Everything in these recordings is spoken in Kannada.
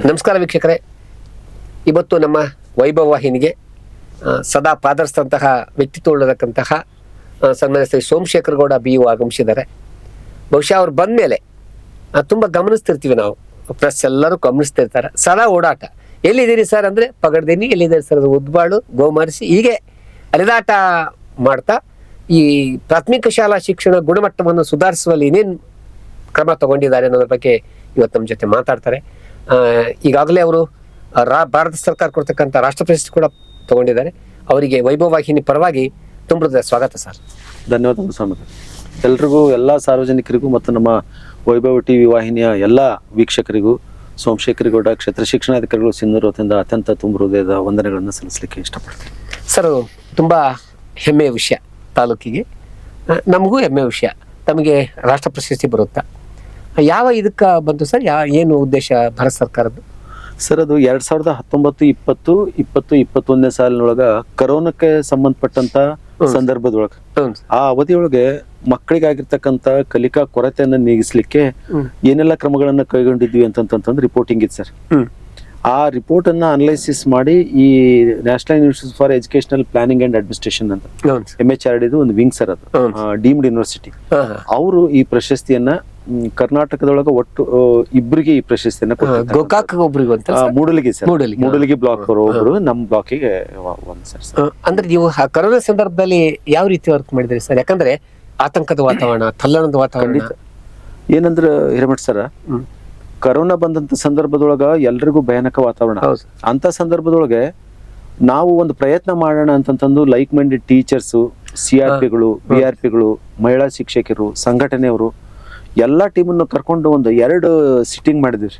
ನಮಸ್ಕಾರ ವೀಕ್ಷಕರೇ, ಇವತ್ತು ನಮ್ಮ ವೈಭವ ವಾಹಿನಿಗೆ ಸದಾ ಪಾದರ್ಸ್ತಂತಹ ವ್ಯಕ್ತಿತ್ವ ಉಳ್ಳತಕ್ಕಂತಹ ಸನ್ಮಾನ್ಯ ಶ್ರೀ ಸೋಮಶೇಖರ ಗೌಡ BU ಆಗಮಿಸಿದ್ದಾರೆ. ಬಹುಶಃ ಅವ್ರು ಬಂದ ಮೇಲೆ ತುಂಬ ಗಮನಿಸ್ತಿರ್ತೀವಿ ನಾವು, ಪ್ರೆಸ್ ಎಲ್ಲರೂ ಗಮನಿಸ್ತಿರ್ತಾರೆ. ಸದಾ ಓಡಾಟ. ಎಲ್ಲಿದ್ದೀರಿ ಸರ್ ಅಂದರೆ ಪಗಡ್ದೇನಿ, ಎಲ್ಲಿದ್ದೀರಿ ಸರ್ ಅದು ಉದ್ಬಾಳು, ಗೋಮಾರಿಸಿ, ಹೀಗೆ ಅಲೆದಾಟ ಮಾಡ್ತಾ ಈ ಪ್ರಾಥಮಿಕ ಶಾಲಾ ಶಿಕ್ಷಣ ಗುಣಮಟ್ಟವನ್ನು ಸುಧಾರಿಸುವಲ್ಲಿ ಏನೇನು ಕ್ರಮ ತಗೊಂಡಿದ್ದಾರೆ ಅನ್ನೋದ್ರ ಬಗ್ಗೆ ಇವತ್ತು ನಮ್ಮ ಜೊತೆ ಮಾತಾಡ್ತಾರೆ. ಈಗಾಗಲೇ ಅವರು ಭಾರತ ಸರ್ಕಾರ ಕೊಡ್ತಕ್ಕಂಥ ರಾಷ್ಟ್ರ ಪ್ರಶಸ್ತಿ ಕೂಡ ತಗೊಂಡಿದ್ದಾರೆ. ಅವರಿಗೆ ವೈಭವ ವಾಹಿನಿ ಪರವಾಗಿ ತುಂಬ ಸ್ವಾಗತ ಸರ್. ಧನ್ಯವಾದ ಸ್ವಾಮಿ. ಎಲ್ರಿಗೂ, ಎಲ್ಲ ಸಾರ್ವಜನಿಕರಿಗೂ ಮತ್ತು ನಮ್ಮ ವೈಭವ TV ವಾಹಿನಿಯ ಎಲ್ಲ ವೀಕ್ಷಕರಿಗೂ ಸೋಮಶೇಖರ ಗೌಡ ಕ್ಷೇತ್ರ ಶಿಕ್ಷಣಾಧಿಕಾರಿಗಳು ಸಿಂಧೂರು ವತಿಯಿಂದ ಅತ್ಯಂತ ತುಂಬ ಹೃದಯದ ವಂದನೆಗಳನ್ನು ಸಲ್ಲಿಸಲಿಕ್ಕೆ ಇಷ್ಟಪಡ್ತೀನಿ. ಸರ್, ತುಂಬ ಹೆಮ್ಮೆಯ ವಿಷಯ ತಾಲೂಕಿಗೆ, ನಮಗೂ ಹೆಮ್ಮೆಯ ವಿಷಯ. ತಮಗೆ ರಾಷ್ಟ್ರ ಪ್ರಶಸ್ತಿ ಬರುತ್ತಾ? ಯಾವ ಇದಕ್ಕೆ ಬಂತು ಸರ್? ಏನು ಉದ್ದೇಶ ಭಾರತ ಸರ್ಕಾರದ್ದು? ಸರ್, ಅದು 2019, 2020, 2021 ಸಾಲಿನೊಳಗ ಕರೋನಾಕ್ಕೆ ಸಂಬಂಧಪಟ್ಟಂತ ಸಂದರ್ಭದೊಳಗ ಆ ಅವಧಿಯೊಳಗೆ ಮಕ್ಕಳಿಗಾಗಿರ್ತಕ್ಕಂಥ ಕಲಿಕಾ ಕೊರತೆಯನ್ನ ನೀಗಿಸ್ಲಿಕ್ಕೆ ಏನೆಲ್ಲ ಕ್ರಮಗಳನ್ನ ಕೈಗೊಂಡಿದ್ವಿ ಅಂತಂತಂದ್ರೆ ರಿಪೋರ್ಟಿಂಗ್ ಇತ್ತು ಸರ್. ಆ ರಿಪೋರ್ಟ್ ಅನ್ನ ಅನಲೈಸಿಸ್ ಮಾಡಿ ಈ national institute for educational planning and administration ಅಂತ MHRD ಒಂದು ವಿಂಗ್ ಸರ್, ಅದು ಡೀಮ್ಡ್ ಯೂನಿವರ್ಸಿಟಿ. ಅವರು ಈ ಪ್ರಶಸ್ತಿಯನ್ನ ಕರ್ನಾಟಕದೊಳಗ ಒಟ್ಟು ಇಬ್ಬರಿಗೆ ಈ ಪ್ರಶಸ್ತಿಯನ್ನ ಗೋಕಾಕ್ ಒಬ್ರಿಗೆ ಅಂತ, ಮೂಡಲಗಿ ಸರ್, ಮೂಡಲಗಿ ಬ್ಲಾಕ್ ಒಬ್ರು, ನಮ್ಮ ಬ್ಲಾಕಿಗೆ ಒಂದ್ ಸರ್. ಅಂದ್ರೆ ನೀವು ಕರೋನಾ ಸಂದರ್ಭದಲ್ಲಿ ಯಾವ ರೀತಿ ವರ್ಕ್ ಮಾಡಿದ್ರಿ ಸರ್? ಯಾಕಂದ್ರೆ ಆತಂಕದ ವಾತಾವರಣ, ತಲ್ಲಣದ ವಾತಾವರಣ. ಏನಂದ್ರೆ ಹಿರೇಮಠ್ ಸರ್, ಕರೋನಾ ಬಂದಂತ ಸಂದರ್ಭದೊಳಗ ಎಲ್ರಿಗೂ ಭಯಾನಕ ವಾತಾವರಣ. ಅಂತ ಸಂದರ್ಭದೊಳಗೆ ನಾವು ಒಂದು ಪ್ರಯತ್ನ ಮಾಡೋಣ ಅಂತಂತಂದು ಲೈಕ್ ಮೈಂಡೆಡ್ ಟೀಚರ್ಸು, CRPಗಳು, BRPಗಳು, ಮಹಿಳಾ ಶಿಕ್ಷಕರು, ಸಂಘಟನೆಯವರು ಎಲ್ಲಾ ಟೀಮನ್ನು ಕರ್ಕೊಂಡು ಒಂದು 2 ಸಿಟ್ಟಿಂಗ್ ಮಾಡಿದ್ವಿ.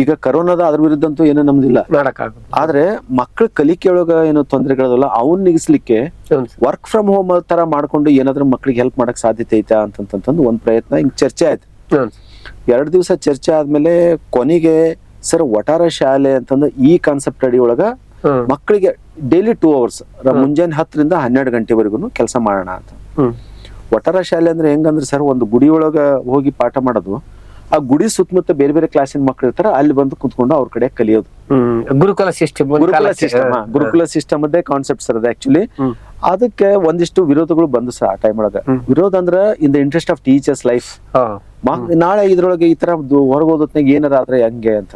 ಈಗ ಕರೋನಾದ ಅದ್ರ ವಿರುದ್ಧ ಅಂತೂ ಏನೋ ನಮ್ದಿಲ್ಲ, ಆದ್ರೆ ಮಕ್ಕಳ ಕಲಿಕೆಯೊಳಗ ಏನೋ ತೊಂದರೆಗಳಲ್ಲ ಅವನ್ ನಿಗಿಸ್ಲಿಕ್ಕೆ ವರ್ಕ್ ಫ್ರಮ್ ಹೋಮ್ ತರ ಮಾಡ್ಕೊಂಡು ಏನಾದ್ರೂ ಮಕ್ಳಿಗೆ ಹೆಲ್ಪ್ ಮಾಡಕ್ ಸಾಧ್ಯತೆ ಐತಾ ಅಂತಂತಂದು ಒಂದ್ ಪ್ರಯತ್ನ ಹಿಂಗ್ ಚರ್ಚೆ ಆಯ್ತು. 2 ದಿವಸ ಚರ್ಚೆ ಆದ್ಮೇಲೆ ಕೊನೆಗೆ ಸರ್ ವಟಾರ ಶಾಲೆ ಅಂತಂದ್ರೆ ಈ ಕಾನ್ಸೆಪ್ಟ್ ಅಡಿ ಒಳಗ ಮಕ್ಕಳಿಗೆ ಡೈಲಿ 2 hours ಮುಂಜಾನೆ 10 ರಿಂದ 12 ಗಂಟೆವರೆಗೂ ಕೆಲಸ ಮಾಡೋಣ ಅಂತ. ವಟಾರ ಶಾಲೆ ಅಂದ್ರೆ ಹೆಂಗಂದ್ರೆ ಸರ್, ಒಂದು ಗುಡಿ ಒಳಗ ಹೋಗಿ ಪಾಠ ಮಾಡೋದು, ಆ ಗುಡಿ ಸುತ್ತಮುತ್ತ ಬೇರೆ ಬೇರೆ ಕ್ಲಾಸಿನ ಮಕ್ಳು ಇರ್ತಾರ, ಅಲ್ಲಿ ಬಂದು ಕುತ್ಕೊಂಡು ಅವ್ರ ಕಡೆ ಕಲಿಯೋದು. ಗುರುಕುಲ ಸಿಸ್ಟಮ್ ಅದೇ ಕಾನ್ಸೆಪ್ಟ್ ಸರ್ ಅದು ಆಕ್ಚುಲಿ. ಅದಕ್ಕೆ ಒಂದಿಷ್ಟು ವಿರೋಧಗಳು ಬಂದು ಸರ್ ಆ ಟೈಮ್ ಒಳಗ. ವಿರೋಧ ಅಂದ್ರ in the interest of teachers life, ನಾಳೆ ಇದ್ರೊಳಗೆ ಈ ತರ ಹೊರಗೆ ಓದೋತ್ನಾಗ ಏನಾರ ಆದ್ರೆ ಹೆಂಗೆ ಅಂತ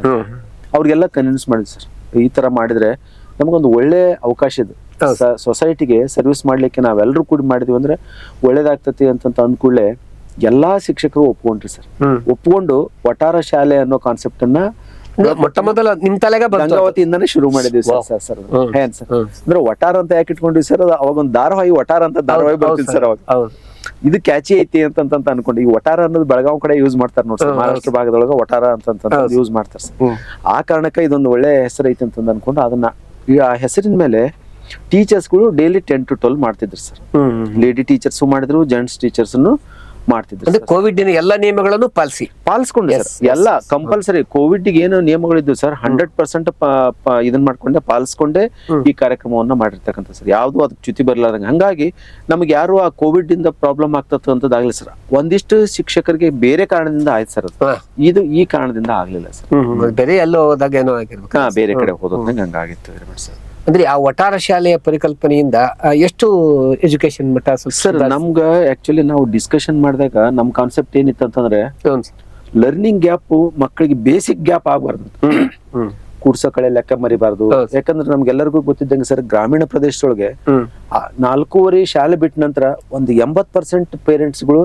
ಅವ್ರಿಗೆಲ್ಲ ಕನ್ವಿನ್ಸ್ ಮಾಡಿದ್ವಿ ಸರ್. ಈ ತರ ಮಾಡಿದ್ರೆ ನಮಗೊಂದು ಒಳ್ಳೆ ಅವಕಾಶ ಇದೆ ಸೊಸೈಟಿಗೆ ಸರ್ವಿಸ್ ಮಾಡ್ಲಿಕ್ಕೆ. ನಾವೆಲ್ಲರೂ ಕೂಡಿ ಮಾಡಿದ್ವಿ ಅಂದ್ರೆ ಒಳ್ಳೇದಾಗ್ತತಿ ಅಂತ ಅಂದ್ಕೂಡ್ಲೆ ಎಲ್ಲಾ ಶಿಕ್ಷಕರು ಒಪ್ಕೊಂಡ್ರಿ ಸರ್. ಒಪ್ಕೊಂಡು ವಟಾರ ಶಾಲೆ ಅನ್ನೋ ಕಾನ್ಸೆಪ್ಟ್ ಅನ್ನ ಮೊಟ್ಟ ಮೊದಲ ನಿಮ್ ತಲೆಗೆ ಗಂಗಾವತಿಯಿಂದಾನೇ ಶುರು ಮಾಡಿದ್ವಿ ಸರ್. ಏನ್ ಸರ್ ಅಂದ್ರೆ ವಟಾರ ಅಂತ ಯಾಕೆ ಇಟ್ಕೊಂಡ್ವಿ ಸರ್? ಅವಾಗ ಒಂದು ಧಾರಾವಾಹಿ ವಟಾರ ಅಂತ ಧಾರಾವಾಹಿ ಬರ್ತಿದ್ ಸರ್ ಅವಾಗ. ಇದು ಕ್ಯಾಚಿ ಐತಿ ಅಂತ ಅನ್ಕೊಂಡು ಈ ವಟಾರ ಅನ್ನೋದು ಬೆಳಗಾವ್ ಕಡೆ ಯೂಸ್ ಮಾಡ್ತಾರೆ ನೋಡಿ ಸರ್, ಮಹಾರಾಷ್ಟ್ರ ಭಾಗದೊಳಗ ವಟಾರ ಅಂತ ಯೂಸ್ ಮಾಡ್ತಾರೆ ಸರ್. ಆ ಕಾರಣಕ್ಕೆ ಇದೊಂದು ಒಳ್ಳೆ ಹೆಸರು ಐತಿ ಅಂತ ಅನ್ಕೊಂಡು ಅದನ್ನ ಆ ಹೆಸರಿನ ಮೇಲೆ ಟೀಚರ್ಸ್ಗಳು ಡೈಲಿ 10 to 12 ಮಾಡ್ತಿದ್ರು ಸರ್. ಲೇಡಿ ಟೀಚರ್ಸ್ ಮಾಡಿದ್ರು, ಜೆಂಟ್ಸ್ ಟೀಚರ್ಸ್ ಮಾಡ್ತಿದ್ರು. ಕೋವಿಡ್ ಎಲ್ಲ ನಿಯಮಗಳನ್ನು ಪಾಲಿಸ್ಕೊಂಡು ಸರ್, ಎಲ್ಲ ಕಂಪಲ್ಸರಿ. ಕೋವಿಡ್ ಏನು ನಿಯಮಗಳಿದ್ದು ಸರ್ 100% ಇದನ್ನ ಮಾಡ್ಕೊಂಡೆ ಪಾಲಿಸ್ಕೊಂಡೆ ಈ ಕಾರ್ಯಕ್ರಮವನ್ನ ಮಾಡಿರ್ತಕ್ಕಂಥ ಸರ್. ಯಾವ್ದು ಅದಕ್ಕೆ ಚ್ಯುತಿ ಬರ್ಲಾರಂಗ. ಹಂಗಾಗಿ ನಮ್ಗೆ ಯಾರು ಆ ಕೋವಿಡ್ ಇಂದ ಪ್ರಾಬ್ಲಮ್ ಆಗ್ತದ ಅಂತದಾಗ್ಲಿ ಸರ್. ಒಂದಿಷ್ಟು ಶಿಕ್ಷಕರಿಗೆ ಬೇರೆ ಕಾರಣದಿಂದ ಆಯ್ತು ಸರ್, ಇದು ಈ ಕಾರಣದಿಂದ ಆಗ್ಲಿಲ್ಲ ಸರ್. ಬೇರೆ ಎಲ್ಲೋ ಹೋದಾಗ ಏನೋ ಆಗಿರ್ಬೇಕು, ಬೇರೆ ಕಡೆ ಹೋದಂಗೆ ಹಂಗಾಗಿತ್ತು ಸರ್. ಅಂದ್ರೆ ಆ ವಟಾರ ಶಾಲೆಯ ಪರಿಕಲ್ಪನೆಯಿಂದ ಎಷ್ಟು ಎಜುಕೇಶನ್ ಮಟ್ಟ ಸರ್? ನಮ್ಗ ಆಕ್ಚುಲಿ ನಾವು ಡಿಸ್ಕಷನ್ ಮಾಡಿದಾಗ ನಮ್ ಕಾನ್ಸೆಪ್ಟ್ ಏನಿತ್ತು ಅಂತಂದ್ರೆ, ಲರ್ನಿಂಗ್ ಗ್ಯಾಪ್ ಮಕ್ಕಳಿಗೆ ಬೇಸಿಕ್ ಗ್ಯಾಪ್ ಆಗ್ಬಾರ್ದು, ಕೂಡ್ಸೋ ಕಳೆ ಲೆಕ್ಕ ಮರಿಬಾರ್ದು. ಯಾಕಂದ್ರೆ ನಮ್ಗೆಲ್ಲರಿಗೂ ಗೊತ್ತಿದ್ದಂಗೆ ಸರ್, ಗ್ರಾಮೀಣ ಪ್ರದೇಶದೊಳಗೆ 4:15 ಶಾಲೆ ಬಿಟ್ಟ ನಂತರ ಒಂದು 80% ಪೇರೆಂಟ್ಸ್ಗಳು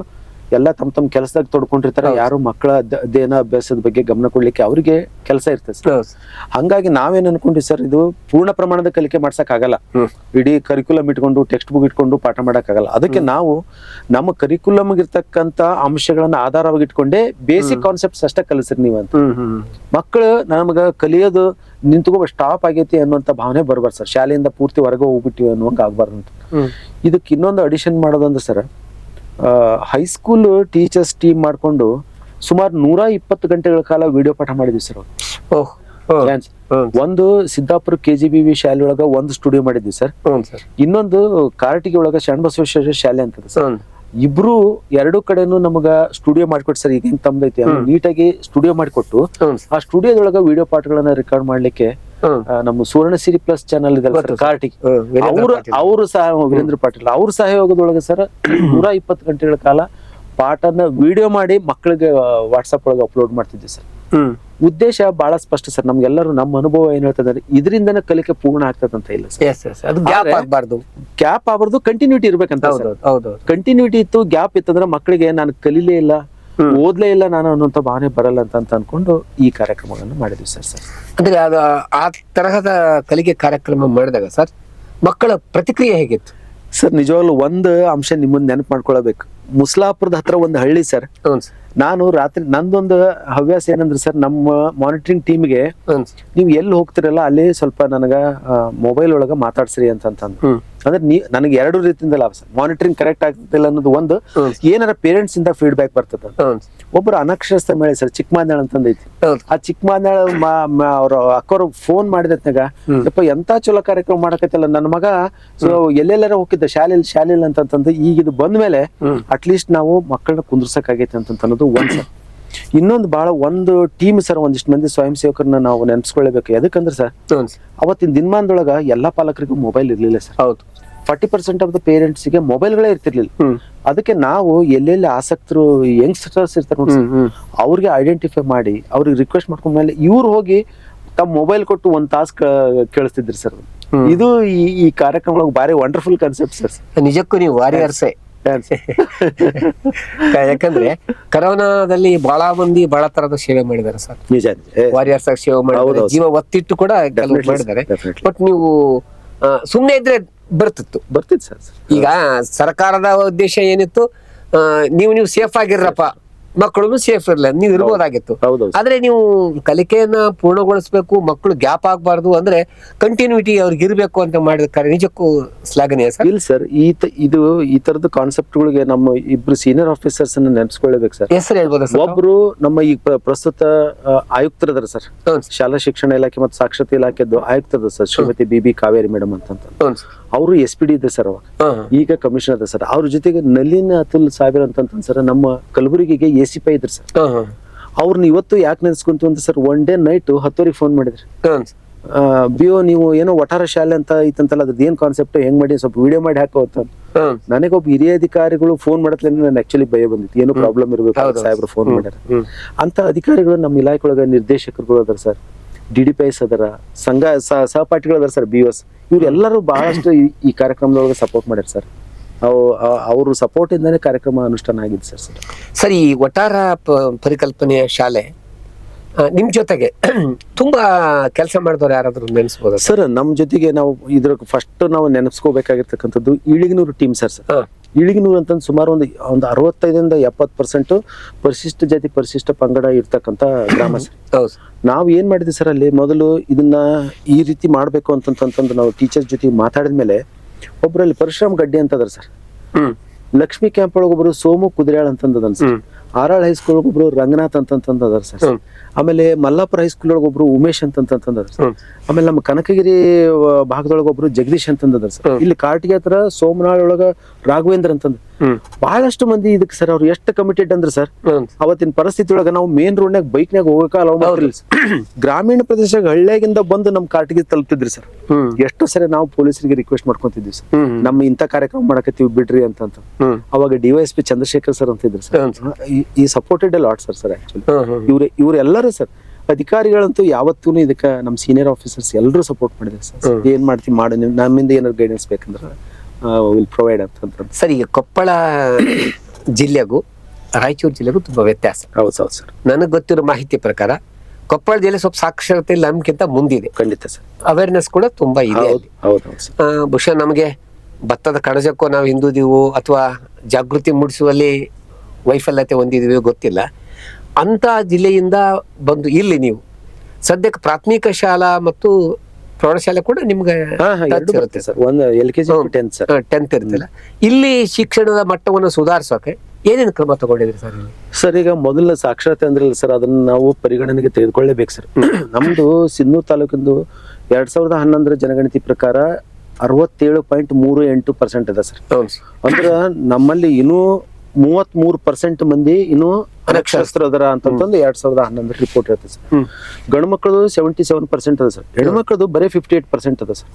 ಎಲ್ಲ ತಮ್ಮ ಕೆಲಸದಾಗ ತೊಡ್ಕೊಂಡಿರ್ತಾರೆ. ಯಾರು ಮಕ್ಕಳ ಅಧ್ಯಯನ ಅಭ್ಯಾಸದ ಬಗ್ಗೆ ಗಮನ ಕೊಡ್ಲಿಕ್ಕೆ ಅವ್ರಿಗೆ ಕೆಲಸ ಇರ್ತದೆ ಸರ್. ಹಂಗಾಗಿ ನಾವೇನ್ ಅನ್ಕೊಂಡ್ವಿ ಸರ್, ಇದು ಪೂರ್ಣ ಪ್ರಮಾಣದ ಕಲಿಕೆ ಮಾಡ್ಸಕ್ ಆಗಲ್ಲ. ಇಡೀ ಕರಿಕ್ಯುಲಮ್ ಇಟ್ಕೊಂಡು ಟೆಕ್ಸ್ಟ್ ಬುಕ್ ಇಟ್ಕೊಂಡು ಪಾಠ ಮಾಡಕ್ ಆಗಲ್ಲ. ಅದಕ್ಕೆ ನಾವು ನಮ್ಮ ಕರಿಕ್ಯುಲಮ್ ಇರ್ತಕ್ಕಂತ ಅಂಶಗಳನ್ನ ಆಧಾರವಾಗಿ ಇಟ್ಕೊಂಡೆ ಬೇಸಿಕ್ ಕಾನ್ಸೆಪ್ಟ್ಸ್ ಅಷ್ಟೇ ಕಲಿಸ್ರಿ ನೀವು ಅಂತ. ಮಕ್ಕಳು ನಮಗ ಕಲಿಯೋದು ನಿಂತ್ಕೊ ಸ್ಟಾಪ್ ಆಗೈತಿ ಅನ್ನುವಂತ ಭಾವನೆ ಬರ್ಬಾರ್ದು ಸರ್. ಶಾಲೆಯಿಂದ ಪೂರ್ತಿ ಹೊರಗೆ ಹೋಗ್ಬಿಟ್ಟಿವಿ ಅನ್ನುವಂಗ ಆಗ್ಬಾರ್ದು ಅಂತ. ಇದಕ್ಕೆ ಇನ್ನೊಂದು ಅಡಿಷನ್ ಮಾಡೋದಂದ್ರೆ ಸರ್, ಹೈಸ್ಕೂಲ್ ಟೀಚರ್ಸ್ ಟೀಮ್ ಮಾಡ್ಕೊಂಡು ಸುಮಾರು 120 ಗಂಟೆಗಳ ಕಾಲ ವಿಡಿಯೋ ಪಾಠ ಮಾಡಿದ್ವಿ ಸರ್. ಒಂದು ಸಿದ್ದಾಪುರ KGBV ಶಾಲೆ ಒಳಗ ಒಂದು ಸ್ಟುಡಿಯೋ ಮಾಡಿದ್ವಿ ಸರ್. ಇನ್ನೊಂದು ಕಾರಟಗಿ ಒಳಗ ಶರಣಬಸವೇಶ್ವರ ಶಾಲೆ ಅಂತದ ಸರ್, ಇಬ್ರು ಎರಡು ಕಡೆನೂ ನಮಗ ಸ್ಟುಡಿಯೋ ಮಾಡಿಕೊಟ್ಟು ಸರ್ ಈಗ ಹೆಂಗ್ ತಮ್ದೈತಿ ನೀಟಾಗಿ ಸ್ಟುಡಿಯೋ ಮಾಡಿಕೊಟ್ಟು ಆ ಸ್ಟುಡಿಯೋದೊಳಗ ವಿಡಿಯೋ ಪಾಠಗಳನ್ನ ರೆಕಾರ್ಡ್ ಮಾಡ್ಲಿಕ್ಕೆ ನಮ್ಮ ಸುವರ್ಣಸಿರಿ ಪ್ಲಸ್ ಚಾನಲ್ ಇದೆ ಕಾರ್ಟಿಕ್ ಅವರು ಸಹ ವೀರೇಂದ್ರ ಪಾಟೀಲ್ ಅವ್ರ ಸಹಯೋಗದೊಳಗೆ ಸರ್ 120 ಗಂಟೆಗಳ ಕಾಲ ಪಾಠನ ವಿಡಿಯೋ ಮಾಡಿ ಮಕ್ಕಳಿಗೆ ವಾಟ್ಸಪ್ ಒಳಗೆ ಅಪ್ಲೋಡ್ ಮಾಡ್ತಿದ್ವಿ ಸರ್. ಉದ್ದೇಶ ಬಹಳ ಸ್ಪಷ್ಟ ಸರ್, ನಮ್ಗೆಲ್ಲರೂ ನಮ್ಮ ಅನುಭವ ಏನ್ ಹೇಳ್ತದೆ ಇದರಿಂದನೇ ಕಲಿಕೆ ಪೂರ್ಣ ಆಗ್ತದಂತ ಇಲ್ಲ ಸರ್. ಗ್ಯಾಪ್ ಆಗ್ಬಾರ್ದು, ಕಂಟಿನ್ಯೂಟಿ ಇರ್ಬೇಕಂತ. ಕಂಟಿನ್ಯೂಟಿ ಇತ್ತು, ಗ್ಯಾಪ್ ಇತ್ತಂದ್ರೆ ಮಕ್ಕಳಿಗೆ ನಾನು ಕಲೀಲೇ ಇಲ್ಲ, ಓದ್ಲೇ ಇಲ್ಲ ನಾನು ಅನ್ನುವಂತ ಭಾವನೆ ಬರಲ್ಲ ಅಂತ ಅನ್ಕೊಂಡು ಈ ಕಾರ್ಯಕ್ರಮವನ್ನು ಮಾಡಿದ್ವಿ ಸರ್. ಅಂದ್ರೆ ಅದು ಆ ತರಹದ ಕಲಿಕೆ ಕಾರ್ಯಕ್ರಮ ಮಾಡಿದಾಗ ಸರ್ ಮಕ್ಕಳ ಪ್ರತಿಕ್ರಿಯೆ ಹೇಗಿತ್ತು ಸರ್? ನಿಜವಾಗ್ಲೂ ಒಂದು ಅಂಶ ನಿಮ್ಮನ್ನ ನೆನಪು ಮಾಡ್ಕೊಳ್ಬೇಕು. ಮುಸ್ಲಾಪುರದ ಹತ್ರ ಒಂದು ಹಳ್ಳಿ ಸರ್. ನಾನು ರಾತ್ರಿ ನಂದೊಂದು ಹವ್ಯಾಸ ಏನಂದ್ರೆ ಸರ್, ನಮ್ಮ ಮಾನಿಟರಿಂಗ್ ಟೀಮ್ಗೆ ನೀವ್ ಎಲ್ಲಿ ಹೋಗ್ತಿರಲ್ಲ ಅಲ್ಲಿ ಸ್ವಲ್ಪ ನನಗ ಮೊಬೈಲ್ ಒಳಗ ಮಾತಾಡ್ಸ್ರಿ ಅಂತಂದು. ಅಂದ್ರೆ ನನಗೆ ಎರಡು ರೀತಿಯಿಂದ ಲಾಭ ಸರ್. ಮಾನಿಟರಿಂಗ್ ಕರೆಕ್ಟ್ ಆಗ್ತಿಲ್ಲ ಅನ್ನೋದು ಒಂದು, ಏನಾರ ಪೇರೆಂಟ್ಸ್ ಇಂದ ಫೀಡ್ಬ್ಯಾಕ್ ಬರ್ತದ. ಒಬ್ರು ಅನಕ್ಷರಸ್ಥ ಮಳೆ ಸರ್, ಚಿಕ್ಕಮಾಂದಾಳ ಅಂತಂದೈತಿ. ಆ ಚಿಕ್ಕಮಾಂದಾಳ ಅವ್ರ ಅಕ್ಕವ್ರು ಫೋನ್ ಮಾಡಿದತ್ನಾಗ, ಯಪ್ಪ ಎಂತ ಚಲೋ ಕಾರ್ಯಕ್ರಮ ಮಾಡಕತ್ತಲ್ಲ ನನ್ನ ಮಗ, ಸೊ ಎಲ್ಲೆಲ್ಲಾರ ಹೋಗಿದ್ದ ಶಾಲೆಯಲ್ಲಿ ಅಂತಂದು, ಈಗ ಇದು ಬಂದ್ಮೇಲೆ ಅಟ್ಲೀಸ್ಟ್ ನಾವು ಮಕ್ಕಳನ್ನ ಕುಂದ್ರಸಕ್ ಆಗೈತೆ ಅಂತನ್ನೋದು ಒಂದ್ ಸರ್. ಇನ್ನೊಂದು ಬಹಳ ಒಂದು ಟೀಮ್ ಸರ್, ಒಂದಿಷ್ಟು ಮಂದಿ ಸ್ವಯಂ ಸೇವಕರನ್ನ ನಾವು ನೆನ್ಸ್ಕೊಳ್ಬೇಕು. ಯಾಕಂದ್ರೆ ಸರ್ ಅವತ್ತಿನ ದಿನಮಾನದೊಳಗ ಎಲ್ಲಾ ಪಾಲಕರಿಗೂ ಮೊಬೈಲ್ ಇರ್ಲಿಲ್ಲ ಸರ್. 40% ಆಫ್ ದ ಪೇರೆಂಟ್ಸ್ ಗೆ ಮೊಬೈಲ್ಗಳೇ ಇರ್ತಿರ್ಲಿಲ್ಲ. ಅದಕ್ಕೆ ನಾವು ಎಲ್ಲೆಲ್ಲಿ ಆಸಕ್ತರು ಯಂಗ್ಸ್ಟರ್ಸ್ ಇರ್ತಾರೆ ಅವ್ರಿಗೆ ಐಡೆಂಟಿಫೈ ಮಾಡಿ ಅವ್ರಿಗೆ ರಿಕ್ವೆಸ್ಟ್ ಮಾಡ್ಕೊಂಡ್ಮೇಲೆ ಇವ್ರು ಹೋಗಿ ತಮ್ಮ ಮೊಬೈಲ್ ಕೊಟ್ಟು ಒಂದ್ ತಾಸು ಕೇಳಿಸ್ತಿದ್ರಿ ಸರ್. ಇದು ಈ ಕಾರ್ಯಕ್ರಮ ಭಾರಿ ವಂಡರ್ಫುಲ್ ಕಾನ್ಸೆಪ್ಟ್ ಸರ್. ನಿಜಕ್ಕೂ ನೀವು ವಾರಿಯರ್ಸೇ. ಯಾಕಂದ್ರೆ ಕರೋನಾದಲ್ಲಿ ಬಹಳ ಮಂದಿ ಬಹಳ ತರದ ಸೇವೆ ಮಾಡಿದ್ದಾರೆ ಸರ್. ನಿಜ, ವಾರಿಯರ್ಸ್ ಆಗಿ ಸೇವೆ ಮಾಡಿದ್ದಾರೆ, ಜೀವ ಒತ್ತಿಟ್ಟು ಕೂಡ ಮಾಡಿದ್ದಾರೆ. ಬಟ್ ನೀವು ಸುಮ್ನೆ ಇದ್ರೆ ಬರ್ತಿತ್ತು ಸರ್. ಈಗ ಸರ್ಕಾರದ ಉದ್ದೇಶ ಏನಿತ್ತು, ನೀವು ಸೇಫ್ ಆಗಿರ್ರಪ್ಪ, ಮಕ್ಕಳು ಸೇಫ್ ಇರ್ಲ, ನೀವು ಇರ್ಬೋದಾಗಿತ್ತು. ಆದ್ರೆ ನೀವು ಕಲಿಕೆಯನ್ನ ಪೂರ್ಣಗೊಳಿಸ್ಬೇಕು, ಮಕ್ಕಳು ಗ್ಯಾಪ್ ಆಗ್ಬಾರ್ದು, ಅಂದ್ರೆ ಕಂಟಿನ್ಯೂಟಿ ಅವ್ರಿಗೆ ಇರ್ಬೇಕು ಅಂತ ಮಾಡಿದ ಕಾರ್ಯ ನಿಜಕ್ಕೂ ಶ್ಲಾಘನೀಯ ಸರ್. ಇಲ್ಲ ಸರ್, ಈ ತರದ ಕಾನ್ಸೆಪ್ಟ್ ಗಳಿಗೆ ನಮ್ಮ ಇಬ್ರು ಸೀನಿಯರ್ ಆಫೀಸರ್ಸ್ ಅನ್ನ ನೆನ್ಸ್ಕೊಳ್ಬೇಕು ಸರ್. ಹೆಸರು ಹೇಳ್ಬೋದ ಸರ್? ಒಬ್ರು ನಮ್ಮ ಈ ಪ್ರಸ್ತುತ ಆಯುಕ್ತರದಾರ ಸರ್, ಶಾಲಾ ಶಿಕ್ಷಣ ಇಲಾಖೆ ಮತ್ತು ಸಾಕ್ಷರತೆ ಇಲಾಖೆದ್ದು ಆಯುಕ್ತರದ sir, Shrimati B Kaveri madam ಅಂತ. ಅವರು SPD ಇದೆ ಸರ್, ಅವಾಗ ಈಗ ಕಮಿಷನರ್ ಅದ ಸರ್. ಅವ್ರ ಜೊತೆಗೆ ನಲಿನ್ ಅತುಲ್ ಸಾಹೇಬ್ ಅಂತ ಸರ್, ನಮ್ಮ ಕಲಬುರಗಿಗೆ ACP ಇದ್ರು ಸರ್. ಅವ್ರನ್ನ ಇವತ್ತು ಯಾಕೆ ನೆನ್ಸ್ಕೊಂತೀವಿ ಅಂತ sir, one day night 10 phone ಮಾಡಿದ್ರಿ. BO ನೀವು ಏನೋ ಒಟ್ಟಾರ ಶಾಲೆ ಅಂತ ಐತಂತಲ್ಲ, ಅದ್ ಏನ್ ಕಾನ್ಸೆಪ್ಟ್ ಹೆಂಗ್ ಮಾಡಿ ಸ್ವಲ್ಪ ವಿಡಿಯೋ ಮಾಡಿ ಹಾಕೋ ಅಂತ. ನನಗೊಬ್ಬ ಹಿರಿಯ ಅಧಿಕಾರಿಗಳು ಫೋನ್ ಮಾಡತ್ಲೆ ನನ್ ಆಕ್ಚುಲಿ ಭಯ ಬಂದಿತ್ತು, ಏನೋ ಪ್ರಾಬ್ಲಮ್ ಇರ್ಬೇಕು, ಸಾಹೇಬ್ರು ಫೋನ್ ಮಾಡ್ಯಾರ ಅಂತ. ಅಧಿಕಾರಿಗಳು ನಮ್ಮ ಇಲಾಖೆ ಒಳಗ ನಿರ್ದೇಶಕರುಗಳು ಅದಾರ ಸರ್, DDPIs ಅದರ, ಸಂಘ ಸಹಪಾಠಿಗಳು ಅದಾರ ಸರ್, BOs, ಇವ್ರೆಲ್ಲರೂ ಬಹಳಷ್ಟು ಈ ಕಾರ್ಯಕ್ರಮದೊಳಗೆ ಸಪೋರ್ಟ್ ಮಾಡ್ಯಾರ ಸರ್. ಅವ್ರ ಸಪೋರ್ಟ್ ಇಂದಾನೆ ಕಾರ್ಯಕ್ರಮ ಅನುಷ್ಠಾನ ಆಗಿದೆ ಸರ್. ಸರಿ, ಈ ಒಟ್ಟಾರ ಪರಿಕಲ್ಪನೆಯ ಶಾಲೆ ನಿಮ್ ಜೊತೆಗೆ ತುಂಬಾ ಕೆಲಸ ಮಾಡಿದವ್ರು ಯಾರಾದ್ರೂ ನೆನೆಸ್ಬೋದ ಸರ್? ನಮ್ ಜೊತೆಗೆ ನಾವು ಇದ್ರ ಫಸ್ಟ್ ನಾವು ನೆನಪಿಸ್ಕೋಬೇಕಾಗಿರ್ತಕ್ಕಂಥದ್ದು ಈಳಿಗನೂರು ಟೀಮ್ ಸರ್. ಈಳಿಗನೂರು ಅಂತಂದು ಸುಮಾರು ಒಂದು 65 ಇಂದ 70% ಪರಿಶಿಷ್ಟ ಜಾತಿ ಪರಿಶಿಷ್ಟ ಪಂಗಡ ಇರ್ತಕ್ಕಂಥ ಗ್ರಾಮ ಸರ್. ನಾವ್ ಏನ್ ಮಾಡಿದ್ವಿ ಸರ್, ಅಲ್ಲಿ ಮೊದಲು ಇದನ್ನ ಈ ರೀತಿ ಮಾಡ್ಬೇಕು ಅಂತಂತಂದು ನಾವು ಟೀಚರ್ಸ್ ಜೊತೆ ಮಾತಾಡಿದ್ಮೇಲೆ, ಒಬ್ರಲ್ಲಿ ಪರಶುರಾಮ್ ಗಡ್ಡಿ ಅಂತದ್ರ ಸರ್, ಲಕ್ಷ್ಮಿ ಕ್ಯಾಂಪ್ ಒಳಗೊಬ್ರು ಸೋಮು ಕುದುರ್ಯಾಳ್ ಅಂತಂದನ್ ಸರ್, ಆರಾಳ್ ಹೈಸ್ಕೂಲ್ ಒಬ್ರು ರಂಗನಾಥ್ ಅಂತಂದರ ಸರ್, ಆಮೇಲೆ ಮಲ್ಲಾಪುರ ಹೈಸ್ಕೂಲ್ ಒಳಗೊಬ್ರು ಉಮೇಶ್ ಅಂತಂದರ ಸರ್, ಆಮೇಲೆ ನಮ್ಮ ಕನಕಗಿರಿ ಭಾಗದೊಳಗೊಬ್ರು ಜಗದೀಶ್ ಅಂತಂದರ ಸರ್, ಇಲ್ಲಿ ಕಾಟಿಗೆ ಹತ್ರ ಸೋಮನಾಳ್ ಒಳಗ ರಾಘವೇಂದ್ರ ಅಂತಂದ. ಬಹಳಷ್ಟು ಮಂದಿ ಇದಕ್ಕೆ ಸರ್ ಅವ್ರು ಎಷ್ಟು ಕಮಿಟೆಡ್ ಅಂದ್ರೆ ಸರ್, ಅವತ್ತಿನ ಪರಿಸ್ಥಿತಿ ಒಳಗ ನಾವು ಮೇನ್ ರೋಡ್ನಾಗ ಬೈಕ್ನಾಗ ಹೋಗಕ ಅಲೋ ಮಾಡ್ತಿರ್ಲಿಲ್ಲ ಸರ್. ಗ್ರಾಮೀಣ ಪ್ರದೇಶ ಹಳ್ಳಿಯಾಗಿಂದ ಬಂದು ನಮ್ ಕಾರ್ಟಿಗೆ ತಲುಪ್ತಿದ್ರಿ ಸರ್. ಎಷ್ಟೋ ಸರಿ ನಾವು ಪೊಲೀಸರಿಗೆ ರಿಕ್ವೆಸ್ಟ್ ಮಾಡ್ಕೊಂತಿದ್ವಿ ಸರ್, ನಮ್ಮ ಇಂತ ಕಾರ್ಯಕ್ರಮ ಮಾಡಕತ್ತೀವಿ ಬಿಡ್ರಿ ಅಂತ. ಅವಾಗ DYSP ಚಂದ್ರಶೇಖರ್ ಸರ್ ಅಂತ ಇದ್ರು ಸರ್. ಈ ಸಪೋರ್ಟೆಡ್ ಲಾಟ್ ಸರ್ ಆಕ್ಚುಲಿ. ಇವ್ರೆಲ್ಲರೂ ಸರ್, ಅಧಿಕಾರಿಗಳಂತೂ ಯಾವತ್ತೂ ಇದಕ್ಕ ನಮ್ ಸೀನಿಯರ್ ಆಫೀಸರ್ಸ್ ಎಲ್ಲರೂ ಸಪೋರ್ಟ್ ಮಾಡಿದ್ರು ಸರ್. ಏನ್ ಮಾಡ್ತೀವಿ ಮಾಡು, ನಮ್ಮಿಂದ ಏನಾದ್ರು ಗೈಡೆನ್ಸ್ ಬೇಕಂದ್ರೆ ವಿಲ್ ಪ್ರೊವೈಡ್ ಅಂತ. ಸರ್, ಈಗ ಕೊಪ್ಪಳ ಜಿಲ್ಲೆಗೂ ರಾಯಚೂರು ಜಿಲ್ಲೆಗೂ ತುಂಬಾ ವ್ಯತ್ಯಾಸ. ಹೌದು ಸರ್. ನನಗೆ ಗೊತ್ತಿರೋ ಮಾಹಿತಿ ಪ್ರಕಾರ ಕೊಪ್ಪಳ ಜಿಲ್ಲೆ ಸ್ವಲ್ಪ ಸಾಕ್ಷರತೆ ನಮ್ಗಿಂತ ಮುಂದಿದೆ. ಖಂಡಿತ ಸರ್. ಅವೇರ್ನೆಸ್ ಕೂಡ ತುಂಬಾ ಇದೆ. ಬಹುಶಃ ನಮಗೆ ಭತ್ತದ ಕಣಜಕ್ಕೂ ನಾವು ಹಿಂದುದೀವು ಅಥವಾ ಜಾಗೃತಿ ಮೂಡಿಸುವಲ್ಲಿ ವೈಫಲ್ಯತೆ ಹೊಂದಿದೀವಿ ಗೊತ್ತಿಲ್ಲ. ಅಂತ ಜಿಲ್ಲೆಯಿಂದ ಬಂದು ಇಲ್ಲಿ ನೀವು ಸದ್ಯಕ್ಕೆ ಪ್ರಾಥಮಿಕ ಶಾಲಾ ಮತ್ತು ಪ್ರೌಢಶಾಲೆ ಕೂಡ ನಿಮ್ಗೆ ಇರುತ್ತೆ ಸರ್. ಒಂದು LKG 10th ಇರ್ತಲ್ಲ. ಇಲ್ಲಿ ಶಿಕ್ಷಣದ ಮಟ್ಟವನ್ನು ಸುಧಾರಿಸೋಕೆ ಏನೇನು ಕ್ರಮ ತಗೊಂಡಿದ್ರಿ ಸರ್? ಸರ್, ಈಗ ಮೊದಲ ಸಾಕ್ಷರತೆ ಅಂದ್ರಲ್ಲ ಸರ್, ಅದನ್ನ ನಾವು ಪರಿಗಣನೆಗೆ ತೆಗೆದುಕೊಳ್ಳೇಬೇಕು ಸರ್. ನಮ್ದು ಸಿನ್ನೂರು ತಾಲೂಕಿಂದು 2011 ಜನಗಣತಿ ಪ್ರಕಾರ 67.38% ಇದೆ ಸರ್. ಅಂದ್ರ ನಮ್ಮಲ್ಲಿ ಇನ್ನೂ 33% ಮಂದಿ ಇನ್ನೂ ಅನಕ್ಷರಸ್ಥರು ಅದರ ಅಂತಂದು 2011 ರಿಪೋರ್ಟ್ ಇರುತ್ತೆ ಸರ್. ಗಂಡು ಮಕ್ಕಳು 77% ಅದ ಸರ್, ಹೆಣ್ಮಕ್ಳದು ಬರೀ 58% ಅದ ಸರ್.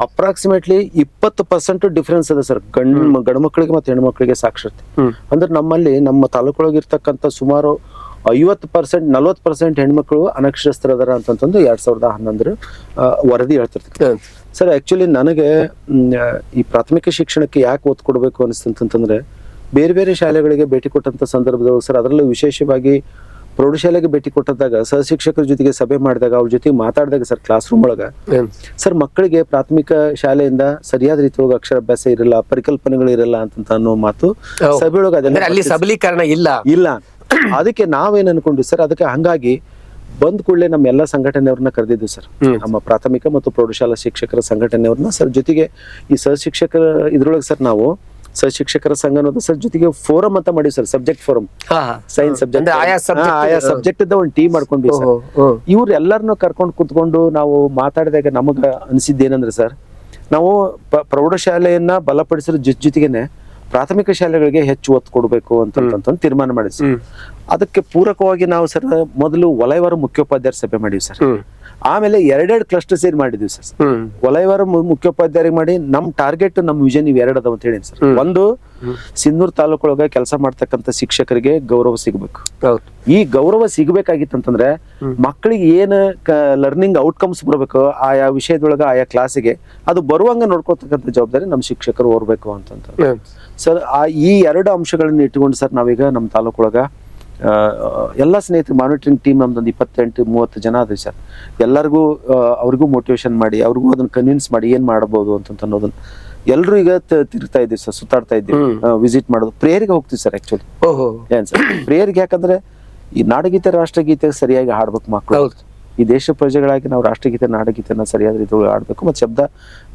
ಅಪ್ರಾಕ್ಸಿಮೇಟ್ಲಿ 20% ಡಿಫರೆನ್ಸ್ ಅದ ಸರ್ ಗಂಡು ಮಕ್ಕಳಿಗೆ ಮತ್ತೆ ಹೆಣ್ಮಕ್ಳಿಗೆ ಸಾಕ್ಷರತೆ. ಅಂದ್ರೆ ನಮ್ಮಲ್ಲಿ ನಮ್ಮ ತಾಲೂಕೊಳಗಿರ್ತಕ್ಕಂಥ ಸುಮಾರು 40% ಹೆಣ್ಮಕ್ಳು ಅನಕ್ಷರಸ್ಥರು ಅದರ ಅಂತಂದು 2011 ವರದಿ ಹೇಳ್ತಿರ್ತಾರೆ ಸರ್. ಆಕ್ಚುಲಿ ನನಗೆ ಈ ಪ್ರಾಥಮಿಕ ಶಿಕ್ಷಣಕ್ಕೆ ಯಾಕೆ ಒತ್ತು ಕೊಡಬೇಕು ಅನಿಸ್ತಂತಂದ್ರೆ, ಬೇರೆ ಬೇರೆ ಶಾಲೆಗಳಿಗೆ ಭೇಟಿ ಕೊಟ್ಟಂತ ಸಂದರ್ಭದೊಳಗೆ ಸರ್, ಅದರಲ್ಲೂ ವಿಶೇಷವಾಗಿ ಪ್ರೌಢಶಾಲೆಗೆ ಭೇಟಿ ಕೊಟ್ಟದಾಗ ಸಹಶಿಕ್ಷಕರ ಜೊತೆಗೆ ಸಭೆ ಮಾಡಿದಾಗ ಅವ್ರ ಜೊತೆಗೆ ಮಾತಾಡಿದಾಗ ಸರ್, ಕ್ಲಾಸ್ ರೂಮ್ ಒಳಗ ಸರ್ ಮಕ್ಕಳಿಗೆ ಪ್ರಾಥಮಿಕ ಶಾಲೆಯಿಂದ ಸರಿಯಾದ ರೀತಿಯೊಳಗೆ ಅಕ್ಷರಾಭ್ಯಾಸ ಇರಲ್ಲ, ಪರಿಕಲ್ಪನೆಗಳು ಇರಲ್ಲ ಅಂತ ಅನ್ನೋ ಮಾತು ಸಭೆಯೊಳಗೆ ಅಲ್ಲಿ ಸಬಲೀಕರಣ ಇಲ್ಲ. ಅದಕ್ಕೆ ನಾವೇನ್ ಅನ್ಕೊಂಡ್ವಿ ಸರ್, ಅದಕ್ಕೆ ಹಂಗಾಗಿ ಬಂದ್ ಕೂಡಲೇ ನಮ್ಮ ಎಲ್ಲಾ ಸಂಘಟನೆಯವ್ರನ್ನ ಕರೆದಿದ್ವಿ ಸರ್. ನಮ್ಮ ಪ್ರಾಥಮಿಕ ಮತ್ತು ಪ್ರೌಢಶಾಲಾ ಶಿಕ್ಷಕರ ಸಂಘಟನೆಯವ್ರನ್ನ ಸರ್ ಜೊತೆಗೆ ಈ ಸಹಶಿಕ್ಷಕರ ಇದ್ರೊಳಗೆ ಸರ್ ನಾವು ಸಹಶಿಕ್ಷಕರ ಸಂಘ ಅನ್ನೋದು ಸರ್ ಜೊತೆಗೆ ಫೋರಂ ಅಂತ ಮಾಡಿವಿ sir, subject forum, science subject, ಆಯಾ ಸಬ್ಜೆಕ್ಟ್ ಇದ್ದ ಒಂದು ಟೀಮ್ ಮಾಡ್ಕೊಂಡ್ವಿ ಸರ್. ಇವ್ರು ಎಲ್ಲರನ್ನು ಕರ್ಕೊಂಡು ಕುತ್ಕೊಂಡು ನಾವು ಮಾತಾಡಿದಾಗ ನಮಗ ಅನಿಸಿದ್ದೇನಂದ್ರೆ ಸರ್, ನಾವು ಪ್ರೌಢಶಾಲೆಯನ್ನ ಬಲಪಡಿಸೋ ಜೊತೆಗೇನೆ ಪ್ರಾಥಮಿಕ ಶಾಲೆಗಳಿಗೆ ಹೆಚ್ಚು ಒತ್ತು ಕೊಡಬೇಕು ಅಂತ ತೀರ್ಮಾನ ಮಾಡಿದ್ವಿ ಸರ್. ಅದಕ್ಕೆ ಪೂರಕವಾಗಿ ನಾವು ಸರ್ ಮೊದಲು ವಲಯವಾರು ಮುಖ್ಯೋಪಾಧ್ಯಾಯರ ಸಭೆ ಮಾಡಿವಿ ಸರ್. ಆಮೇಲೆ 2 ಕ್ಲಸ್ಟರ್ ಸೇರಿ ಮಾಡಿದ್ವಿ ಸರ್. ವಲಯವಾರು ಮುಖ್ಯೋಪಾಧ್ಯಾಯರಿಗೆ ಮಾಡಿ ನಮ್ ಟಾರ್ಗೆಟ್, ನಮ್ ವಿಷನ್ ಇವ್ 2 ಅದಾವ ಅಂತ ಹೇಳಿ ಸರ್. ಒಂದು, ಸಿಂಧೂರ್ ತಾಲೂಕೊಳಗ ಕೆಲಸ ಮಾಡ್ತಕ್ಕಂಥ ಶಿಕ್ಷಕರಿಗೆ ಗೌರವ ಸಿಗ್ಬೇಕು. ಈ ಗೌರವ ಸಿಗ್ಬೇಕಾಗಿತ್ತಂತಂದ್ರೆ ಮಕ್ಕಳಿಗೆ ಏನ್ ಲರ್ನಿಂಗ್ ಔಟ್ಕಮ್ಸ್ ಬರ್ಬೇಕು ಆಯಾ ವಿಷಯದೊಳಗ ಆಯಾ ಕ್ಲಾಸಿಗೆ ಅದು ಬರುವಂಗ ನೋಡ್ಕೊತಕ್ಕಂಥ ಜವಾಬ್ದಾರಿ ನಮ್ ಶಿಕ್ಷಕರು ಹೊರಬೇಕು ಅಂತಂತ ಸರ್. ಈ 2 ಅಂಶಗಳನ್ನ ಇಟ್ಕೊಂಡು ಸರ್ ನಾವೀಗ ನಮ್ಮ ತಾಲೂಕೊಳಗ ಎಲ್ಲಾ ಸ್ನೇಹಿತರು ಮಾನಿಟರಿಂಗ್ ಟೀಮ್ ನಮ್ದೊಂದು 28-30 ಜನ ಅದ್ರಿ ಸರ್. ಎಲ್ಲರಿಗೂ ಅವ್ರಿಗೂ ಮೋಟಿವೇಶನ್ ಮಾಡಿ, ಅವ್ರಿಗೂ ಅದನ್ನ ಕನ್ವಿನ್ಸ್ ಮಾಡಿ ಏನ್ ಮಾಡಬಹುದು ಅಂತ ಅನ್ನೋದನ್ನ ಎಲ್ರು ಈಗ ತಿರುಗ್ತಾ ಇದ್ದೀವಿ ಸರ್, ಸುತ್ತಾಡ್ತಾ ಇದ್ದೀವಿ, ವಿಸಿಟ್ ಮಾಡೋದು, ಪ್ರೇಯರ್ಗೆ ಹೋಗ್ತೀವಿ ಸರ್. ಆಕ್ಚುಲಿ ಏನ್ ಸರ್ ಪ್ರೇಯರ್ಗೆ, ಯಾಕಂದ್ರೆ ಈ ನಾಡಗೀತೆ ರಾಷ್ಟ್ರಗೀತೆ ಸರಿಯಾಗಿ ಹಾಡ್ಬೇಕು ಮಕ್ಕಳು. ಈ ದೇಶ ಪ್ರಜೆಗಳಾಗಿ ನಾವು ರಾಷ್ಟ್ರಗೀತೆ ನಾಡಗೀತೆನ ಸರಿಯಾದ ರೀತಿಯಲ್ಲಿ ಆಡ್ಬೇಕು, ಮತ್ತೆ ಶಬ್ದ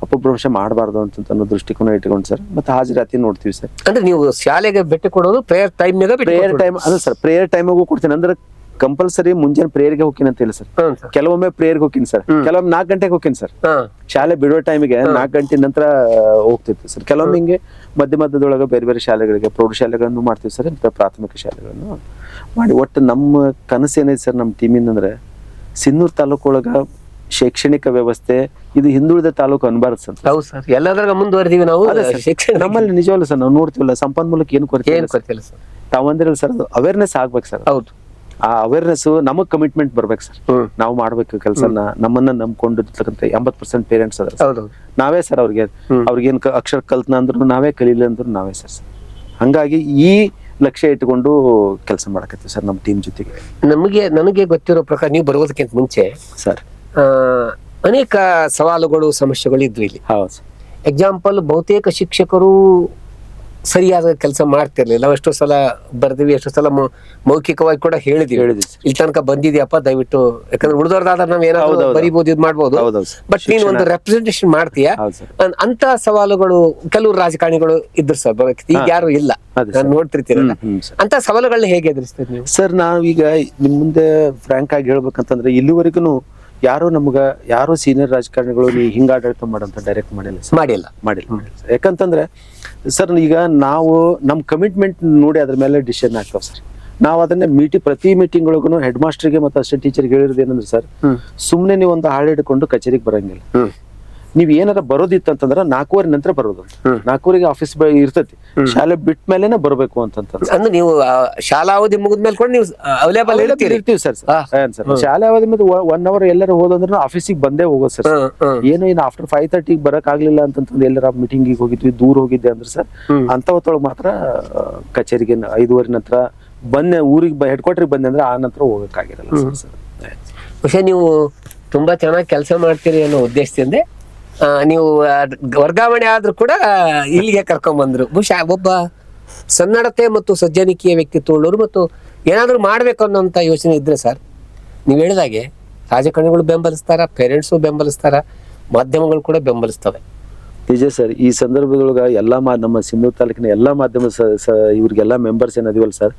ಅಪಭ್ರಂಶ ಮಾಡಬಾರ್ದು ಅಂತ ಅನ್ನೋ ದೃಷ್ಟಿಕೋನ ಇಟ್ಕೊಂಡು ಸರ್. ಮತ್ತೆ ಹಾಜರಾತಿ ನೋಡ್ತೀವಿ ಸರ್. ಅಂದ್ರೆ ನೀವು ಶಾಲೆಗೆ ಭೇಟಿ ಕೊಡೋದು ಪ್ರೇಯರ್ ಟೈಮ್ ಅಲ್ಲ ಸರ್, ಪ್ರೇಯರ್ ಟೈಮಿಗೂ ಕೊಡ್ತೀನಿ. ಅಂದ್ರೆ ಕಂಪಲ್ಸರಿ ಮುಂಜಾನೆ ಪ್ರೇಯರ್ಗೆ ಹೋಗ್ತೀನಿ ಅಂತ ಹೇಳಿ ಸರ್. ಕೆಲವೊಮ್ಮೆ ಪ್ರೇಯರ್ಗೆ ಹೋಗ್ತೀನಿ ಸರ್, ಕೆಲವೊಮ್ಮೆ 4 ಗಂಟೆಗೆ ಹೋಗ್ತೀನಿ ಸರ್. ಶಾಲೆ ಬಿಡೋ ಟೈಮಿಗೆ 4 ಗಂಟೆ ನಂತರ ಹೋಗ್ತಿರ್ತೀವಿ ಸರ್. ಕೆಲವೊಮ್ಮೆ ಹಿಂಗೆ ಮಧ್ಯದೊಳಗೆ ಬೇರೆ ಬೇರೆ ಶಾಲೆಗಳಿಗೆ, ಪ್ರೌಢಶಾಲೆಗಳನ್ನು ಮಾಡ್ತೀವಿ ಸರ್, ಮತ್ತೆ ಪ್ರಾಥಮಿಕ ಶಾಲೆಗಳನ್ನು ಮಾಡಿ. ಒಟ್ಟು ನಮ್ಮ ಕನಸು ಏನೈತೆ ಸರ್ ನಮ್ಮ ಟೀಮಿಂದ ಅಂದ್ರೆ, ಸಿನ್ನೂರ್ ತಾಲೂಕೊಳಗ ಶೈಕ್ಷಣಿಕ ವ್ಯವಸ್ಥೆ ಇದು ಹಿಂದುಳಿದ ತಾಲೂಕು ಅನ್ಬಾರ್ದು ಸರ್. ಹೌದು ಸರ್, ಎಲ್ಲದ್ರಾಗ ಮುಂದುವರೆದೀವಿ ನಾವು. ನಮ್ಮಲ್ಲಿ ನಿಜವಲ್ಲ ಸರ್, ನಾವು ನೋಡ್ತೀವಲ್ಲ ಸಂಪನ್ಮೂಲಕ್ಕೆ ಏನು ಕೊರತೆ ತಾವಂದಿರಲ್ಲ ಸರ್. ಅದು ಅವೇರ್ನೆಸ್ ಆಗ್ಬೇಕು ಸರ್. ಹೌದು, ಆ ಅವೇರ್ನೆಸ್ ನಮಗ್ ಕಮಿಟ್ಮೆಂಟ್ ಬರ್ಬೇಕು ಸರ್. ನಾವು ಮಾಡ್ಬೇಕು ಕೆಲಸನ. ನಮ್ಮನ್ನ ನಂಬ್ಕೊಂಡಿರ್ತಕ್ಕಂಥ 80% ಪೇರೆಂಟ್ಸ್ ಅದ್ರ ನಾವೇ ಸರ್. ಅವ್ರಿಗೇನ್ ಅಕ್ಷರ ಕಲ್ತ್ನ ಅಂದ್ರು ನಾವೇ, ಕಲೀಲಿ ಅಂದ್ರು ನಾವೇ ಸರ್. ಹಂಗಾಗಿ ಈ ಲಕ್ಷ್ಯ ಇಟ್ಕೊಂಡು ಕೆಲಸ ಮಾಡಕತ್ತೀವಿ ಸರ್ ನಮ್ಮ ಟೀಮ್ ಜೊತೆಗೆ. ನನಗೆ ಗೊತ್ತಿರೋ ಪ್ರಕಾರ ನೀವು ಬರುವುದಕ್ಕಿಂತ ಮುಂಚೆ ಸರ್ ಅನೇಕ ಸವಾಲುಗಳು, ಸಮಸ್ಯೆಗಳು ಇದ್ವು ಇಲ್ಲಿ. ಹೌದು. ಎಕ್ಸಾಂಪಲ್, ಬಹುತೇಕ ಶಿಕ್ಷಕರು ಸರಿಯಾದ ಕೆಲಸ ಮಾಡ್ತಿರ್ಲಿಲ್ಲ. ನಾವು ಎಷ್ಟೋ ಸಲ ಬರ್ದಿವಿ, ಎಷ್ಟೋ ಸಲ ಮೌಖಿಕವಾಗಿ ಕೂಡ ಹೇಳಿದ್ವಿ, ಇಲ್ಲಿ ತನಕ ಬಂದಿದ್ಯಪ್ಪ ದಯವಿಟ್ಟು, ಯಾಕಂದ್ರೆ ಉಳಿದವ್ರದಾದ್ರೆ ನಾವ್ ಏನಾದ್ರು ಬರಿಬಹುದು, ಇದು ಮಾಡ್ಬೋದು. ಬಟ್ ನೀನು ಒಂದು ರೆಪ್ರೆಸೆಂಟೇಷನ್ ಮಾಡ್ತೀಯ ಅಂತ ಸವಾಲುಗಳು ಕೆಲವು ರಾಜಕಾರಣಿಗಳು ಇದ್ರು ಸರ್. ಈಗ ಯಾರು ಇಲ್ಲ, ನಾನು ನೋಡ್ತಿರ್ತೀರಲ್ಲ. ಅಂತ ಸವಾಲುಗಳನ್ನ ಹೇಗೆ ಎದುರಿಸ್ತೀರಿ ನೀವು ಸರ್? ನಾವೀಗ ನಿಮ್ ಮುಂದೆ ಫ್ರಾಂಕ್ ಆಗಿ ಹೇಳ್ಬೇಕಂತಂದ್ರೆ, ಇಲ್ಲಿವರೆಗೂ ಯಾರು ಸೀನಿಯರ್ ರಾಜಕಾರಣಿಗಳು ನೀ ಹಿಂಗ ಆಡಳಿತ ಮಾಡಂತ ಡೈರೆಕ್ಟ್ ಮಾಡಿಲ್ಲ. ಯಾಕಂತಂದ್ರೆ ಸರ್, ಈಗ ನಾವು ನಮ್ ಕಮಿಟ್ಮೆಂಟ್ ನೋಡಿ ಅದ್ರ ಮೇಲೆ ಡಿಸಿಷನ್ ಆಗ್ತಾವ ಸರ್. ನಾವ್ ಅದನ್ನ ಪ್ರತಿ ಮೀಟಿಂಗ್ ಒಳಗೂ ಹೆಡ್ ಮಾಸ್ಟರ್ಗೆ ಮತ್ತೆ ಅಸಿಸ್ಟೆಂಟ್ ಟೀಚರ್ಗೆ ಹೇಳಿರೋದು ಏನಂದ್ರೆ ಸರ್, ಸುಮ್ನೆ ನೀವು ಒಂದು ಹಾಳು ಹಿಡ್ಕೊಂಡು ಕಚೇರಿಗೆ ಬರಂಗಿಲ್ಲ. ನೀವ್ ಏನಾರ ಬರೋದಿತ್ತಂತಂದ್ರ 4:15 ನಂತರ ಬರೋದು. 4:00 ಆಫೀಸ್ ಇರ್ತೈತಿ, ಶಾಲೆ ಬಿಟ್ಟ ಮೇಲೆನೆ ಬರ್ಬೇಕು ಅಂದ್ರೆ ನೀವು ಶಾಲಾ ಅವಧಿ ಮುಗಿದ್ಮೇಲೆ ಕೂಡ ನೀವು ಅವೈಲೇಬಲ್ ಇರ್ತೀವಿ ಸರ್. ಶಾಲೆ ಅವಧಿ ಮೇಲೆ 1 hour ಎಲ್ಲರೂ ಹೋದಂದ್ರೆ ಆಫೀಸಿಗೆ ಬಂದೇ ಹೋಗೋದು ಸರ್. ಏನು ಆಫ್ಟರ್ 5:30 ಬರಕ್ ಆಗ್ಲಿಲ್ಲ ಅಂತಂದ್ರೆ ಎಲ್ಲರ ಮೀಟಿಂಗಿಗೆ ಹೋಗಿದ್ವಿ, ದೂರ ಹೋಗಿದ್ದೆ ಅಂದ್ರೆ ಸರ್, ಅಂತ ಹೊತ್ತೊಳಗೆ ಮಾತ್ರ ಕಚೇರಿಗೆ 5:15 ನಂತರ ಬಂದೆ, ಊರಿಗೆ ಹೆಡ್ ಕ್ವಾರ್ಟರ್ಗೆ ಬಂದೆ ಅಂದ್ರೆ ಆ ನಂತರ ಹೋಗಕ್ಕಾಗಿರಲ್ಲ ಸರ್. പക്ഷെ ನೀವು ತುಂಬಾ ಚೆನ್ನಾಗಿ ಕೆಲಸ ಮಾಡ್ತೀರಿ ಅನ್ನೋ ಉದ್ದೇಶದಿಂದ ನೀವು ವರ್ಗಾವಣೆ ಆದ್ರೂ ಕೂಡ ಇಲ್ಲಿಗೆ ಕರ್ಕೊಂಡ್ ಬಂದ್ರು. ಬಹುಶಃ ಒಬ್ಬ ಸನ್ನಡತೆ ಮತ್ತು ಸಜ್ಜನಿಕೆಯ ವ್ಯಕ್ತಿತ್ವ ಉಳ್ಳವರು ಮತ್ತು ಏನಾದ್ರು ಮಾಡ್ಬೇಕು ಅನ್ನೋಂಥ ಯೋಚನೆ ಇದ್ರೆ ಸರ್, ನೀವು ಹೇಳಿದಾಗೆ ರಾಜಕಾರಣಿಗಳು ಬೆಂಬಲಿಸ್ತಾರ, ಪೇರೆಂಟ್ಸು ಬೆಂಬಲಿಸ್ತಾರ, ಮಾಧ್ಯಮಗಳು ಕೂಡ ಬೆಂಬಲಿಸ್ತವೆ. ನಿಜ ಸರ್. ಈ ಸಂದರ್ಭದೊಳಗ ನಮ್ಮ ಸಿನ್ನೂರು ತಾಲೂಕಿನ ಎಲ್ಲಾ ಮಾಧ್ಯಮ ಇವ್ರಿಗೆಲ್ಲಾ ಮೆಂಬರ್ಸ್ ಏನದಿವಲ್ಲ ಸರ್,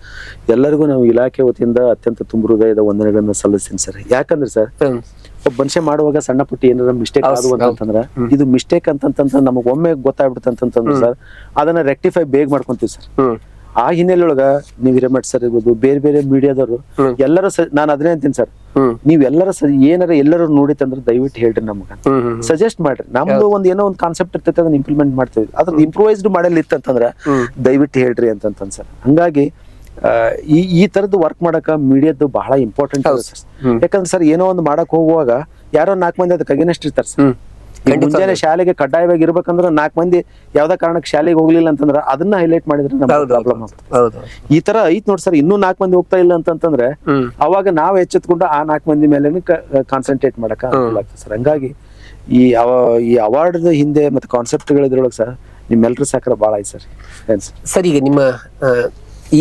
ಎಲ್ಲರಿಗೂ ನಾವು ಇಲಾಖೆ ವತಿಯಿಂದ ಅತ್ಯಂತ ತುಂಬ ಹೃದಯದ ವಂದನೆಗಳನ್ನ ಸಲ್ಲಿಸ್ತೀನಿ ಸರ್. ಯಾಕಂದ್ರೆ ಸರ್, ಒಬ್ಬ ಮನುಷ್ಯ ಮಾಡುವಾಗ ಸಣ್ಣ ಪುಟ್ಟಿ ಏನಾರ ಮಿಸ್ಟೇಕ್ ಆದವು ಅಂತಂದ್ರೆ ಇದು ಮಿಸ್ಟೇಕ್ ಅಂತಂತಂದ್ರೆ ನಮಗ್ ಒಮ್ಮೆ ಗೊತ್ತಾಗ್ಬಿಡುತ್ತೆ ಅಂತಂತಂದ್ರೆ ಸರ್ ಅದನ್ನ ರೆಕ್ಟಿಫೈ ಬೇಗ ಮಾಡ್ಕೊಂತೀವಿ ಸರ್. ಆ ಹಿನ್ನೆಲೆಯೊಳಗ ನೀವ್ ಹಿರೇಮಠ್ ಸರ್ ಇರ್ಬೋದು, ಬೇರೆ ಬೇರೆ ಮೀಡಿಯಾದವರು ಎಲ್ಲರೂ ನಾನು ಅದನ್ನೇ ಅಂತೀನಿ ಸರ್, ನೀವ್ ಎಲ್ಲರೂ ಏನಾರ ಎಲ್ಲರೂ ನೋಡಿತಂದ್ರೆ ದಯವಿಟ್ಟು ಹೇಳ್ರಿ ನಮಗ, ಸಜೆಸ್ಟ್ ಮಾಡ್ರಿ. ನಮ್ದು ಒಂದ್ ಏನೋ ಒಂದ್ ಕಾನ್ಸೆಪ್ಟ್ ಇರ್ತೈತೆ ಅದನ್ನ ಇಂಪ್ಲಿಮೆಂಟ್ ಮಾಡ್ತೀವಿ, ಅದ್ರ ಇಂಪ್ರೂವೈಸ್ಡ್ ಮಾಡಲ್ ಇತ್ತಂತಂದ್ರ ದಯವಿಟ್ಟು ಹೇಳ್ರಿ ಅಂತಂತ ಸರ್. ಹಂಗಾಗಿ ಈ ತರದ್ದು ವರ್ಕ್ ಮಾಡಕ ಮೀಡಿಯಾದ್ದು ಬಹಳ ಇಂಪಾರ್ಟೆಂಟ್ ಸರ್. ಯಾಕಂದ್ರೆ ಸರ್ ಏನೋ ಒಂದು ಮಾಡಕ್ ಹೋಗುವಾಗ ಯಾರೋ 4 ಮಂದಿ ಅದಕ್ಕೆ ಅಗೇನೆಸ್ಟ್ ಇರ್ತಾರೆ ಸರ್. ಮುಂಜಾನೆ ಶಾಲೆಗೆ ಕಡ್ಡಾಯವಾಗಿ ಇರ್ಬೇಕಂದ್ರೆ 4 ಮಂದಿ ಯಾವ್ದಾ ಕಾರಣಕ್ಕೆ ಶಾಲೆಗೆ ಹೋಗ್ಲಿಲ್ಲ ಅಂತಂದ್ರೆ ಅದನ್ನ ಹೈಲೈಟ್ ಮಾಡಿದ್ರೆ ಪ್ರಾಬ್ಲಮ್ ಆಗ್ತದೆ. ಈ ತರ ಐತ್ ನೋಡಿ ಸರ್, ಇನ್ನೂ 4 ಮಂದಿ ಹೋಗ್ತಾ ಇಲ್ಲ ಅಂತಂದ್ರೆ ಅವಾಗ ನಾವ್ ಎಚ್ಚೆತ್ಕೊಂಡು ಆ 4 ಮಂದಿ ಮೇಲೆ ಕಾನ್ಸಂಟ್ರೇಟ್ ಮಾಡಕ ಅನುಕೂಲ ಆಗ್ತದೆ ಸರ್. ಹಂಗಾಗಿ ಈ ಅವಾರ್ಡ್ ಹಿಂದೆ ಮತ್ತೆ ಕಾನ್ಸೆಪ್ಟ್ಗಳಿದ್ರೊಳಗೆ ಸರ್ ನಿಮ್ಮೆಲ್ರೂ ಸಹಕಾರ ಬಹಳ ಐತೆ ಸರ್. ಏನ್ ಸರ್ ಈಗ ನಿಮ್ಮ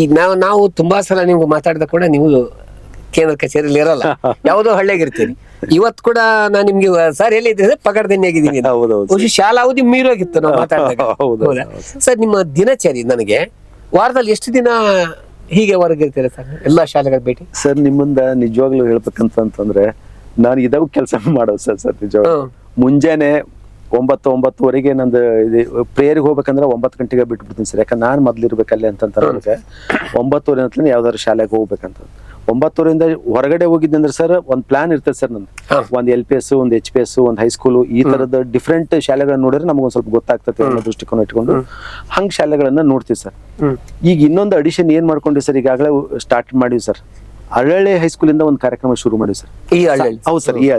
ಈಗ ನಾವು ತುಂಬಾ ಸಲ ನೀವು ಮಾತಾಡಿದ ಕೂಡ ನೀವು ಕೇಂದ್ರ ಕಚೇರಿಯಲ್ಲಿ ಇರಲ್ಲ, ಯಾವುದೋ ಹಳ್ಳಿಯಾಗಿರ್ತೀರಿ. ಇವತ್ತು ಕೂಡ ನಾನು ನಿಮ್ಗೆ ಸರ್ ಎಲ್ಲಿದ್ದೆ ಪಗಡದನ್ಯಾಗಿದ್ದೀನಿ, ಬಹುಶಃ ಶಾಲಾ ಅವಧಿ ಮೀರೋಗಿತ್ತು ನಾವು ಮಾತಾಡಿದಾಗ. ಸರ್ ನಿಮ್ಮ ದಿನಚರಿ ನನಗೆ ವಾರದಲ್ಲಿ ಎಷ್ಟು ದಿನ ಹೀಗೆ ಹೊರಗಿರ್ತೀರ ಸರ್ ಎಲ್ಲಾ ಶಾಲೆಗಳ ಭೇಟಿ? ಸರ್ ನಿಮ್ಮಂದ ನಿಜವಾಗ್ಲೂ ಹೇಳ್ಬೇಕಂತಂದ್ರೆ ನಾನು ಇದಾಗ ಕೆಲಸ ಮಾಡೋದು ಸರ್ ನಿಜವಾಗ್ಲೂ ಮುಂಜಾನೆ 9-9:30 ನಂದು ಪ್ರೇಯರ್ಗೆ ಹೋಗ್ಬೇಕಂದ್ರೆ 9 ಗಂಟೆಗೆ ಬಿಟ್ಬಿಡ್ತೀನಿ ಸರ್. ಯಾಕಂದ್ರೆ ನಾನು ಮೊದ್ಲು ಇರ್ಬೇಕಲ್ಲೇ ಅಂತಂದ್ರೆ 9:30 ಯಾವ್ದಾದ್ರು ಶಾಲೆಗೆ ಹೋಗ್ಬೇಕಂತ. 9:30 ಹೊರಗಡೆ ಹೋಗಿದ್ದಂದ್ರೆ ಸರ್ ಒಂದ್ ಪ್ಲಾನ್ ಇರ್ತದೆ ಸರ್ ನಂದು. ಒಂದ್ LPS, ಒಂದ್ HPS, ಒಂದ್ ಹೈಸ್ಕೂಲ್, ಈ ತರದ ಡಿಫ್ರೆಂಟ್ ಶಾಲೆಗಳನ್ನ ನೋಡಿದ್ರೆ ನಮಗೊಂದ್ ಸ್ವಲ್ಪ ಗೊತ್ತಾಗ್ತದೆ ಅನ್ನೋ ದೃಷ್ಟಿಕೋನ ಇಟ್ಕೊಂಡು ಹಂಗ್ ಶಾಲೆಗಳನ್ನ ನೋಡ್ತೀವಿ ಸರ್. ಈಗ ಇನ್ನೊಂದು ಅಡಿಷನ್ ಏನ್ ಮಾಡ್ಕೊಂಡ್ವಿ ಸರ್, ಈಗಾಗಲೇ ಸ್ಟಾರ್ಟ್ ಮಾಡಿವಿ ಸರ್. ಅರಳೆ ಹೈಸ್ಕೂಲ್ ಇಂದ ಒಂದ್ ಕಾರ್ಯಕ್ರಮ ಶುರು ಮಾಡಿವಿ ಸರ್. ಹೌದು ಸರ್, ಈ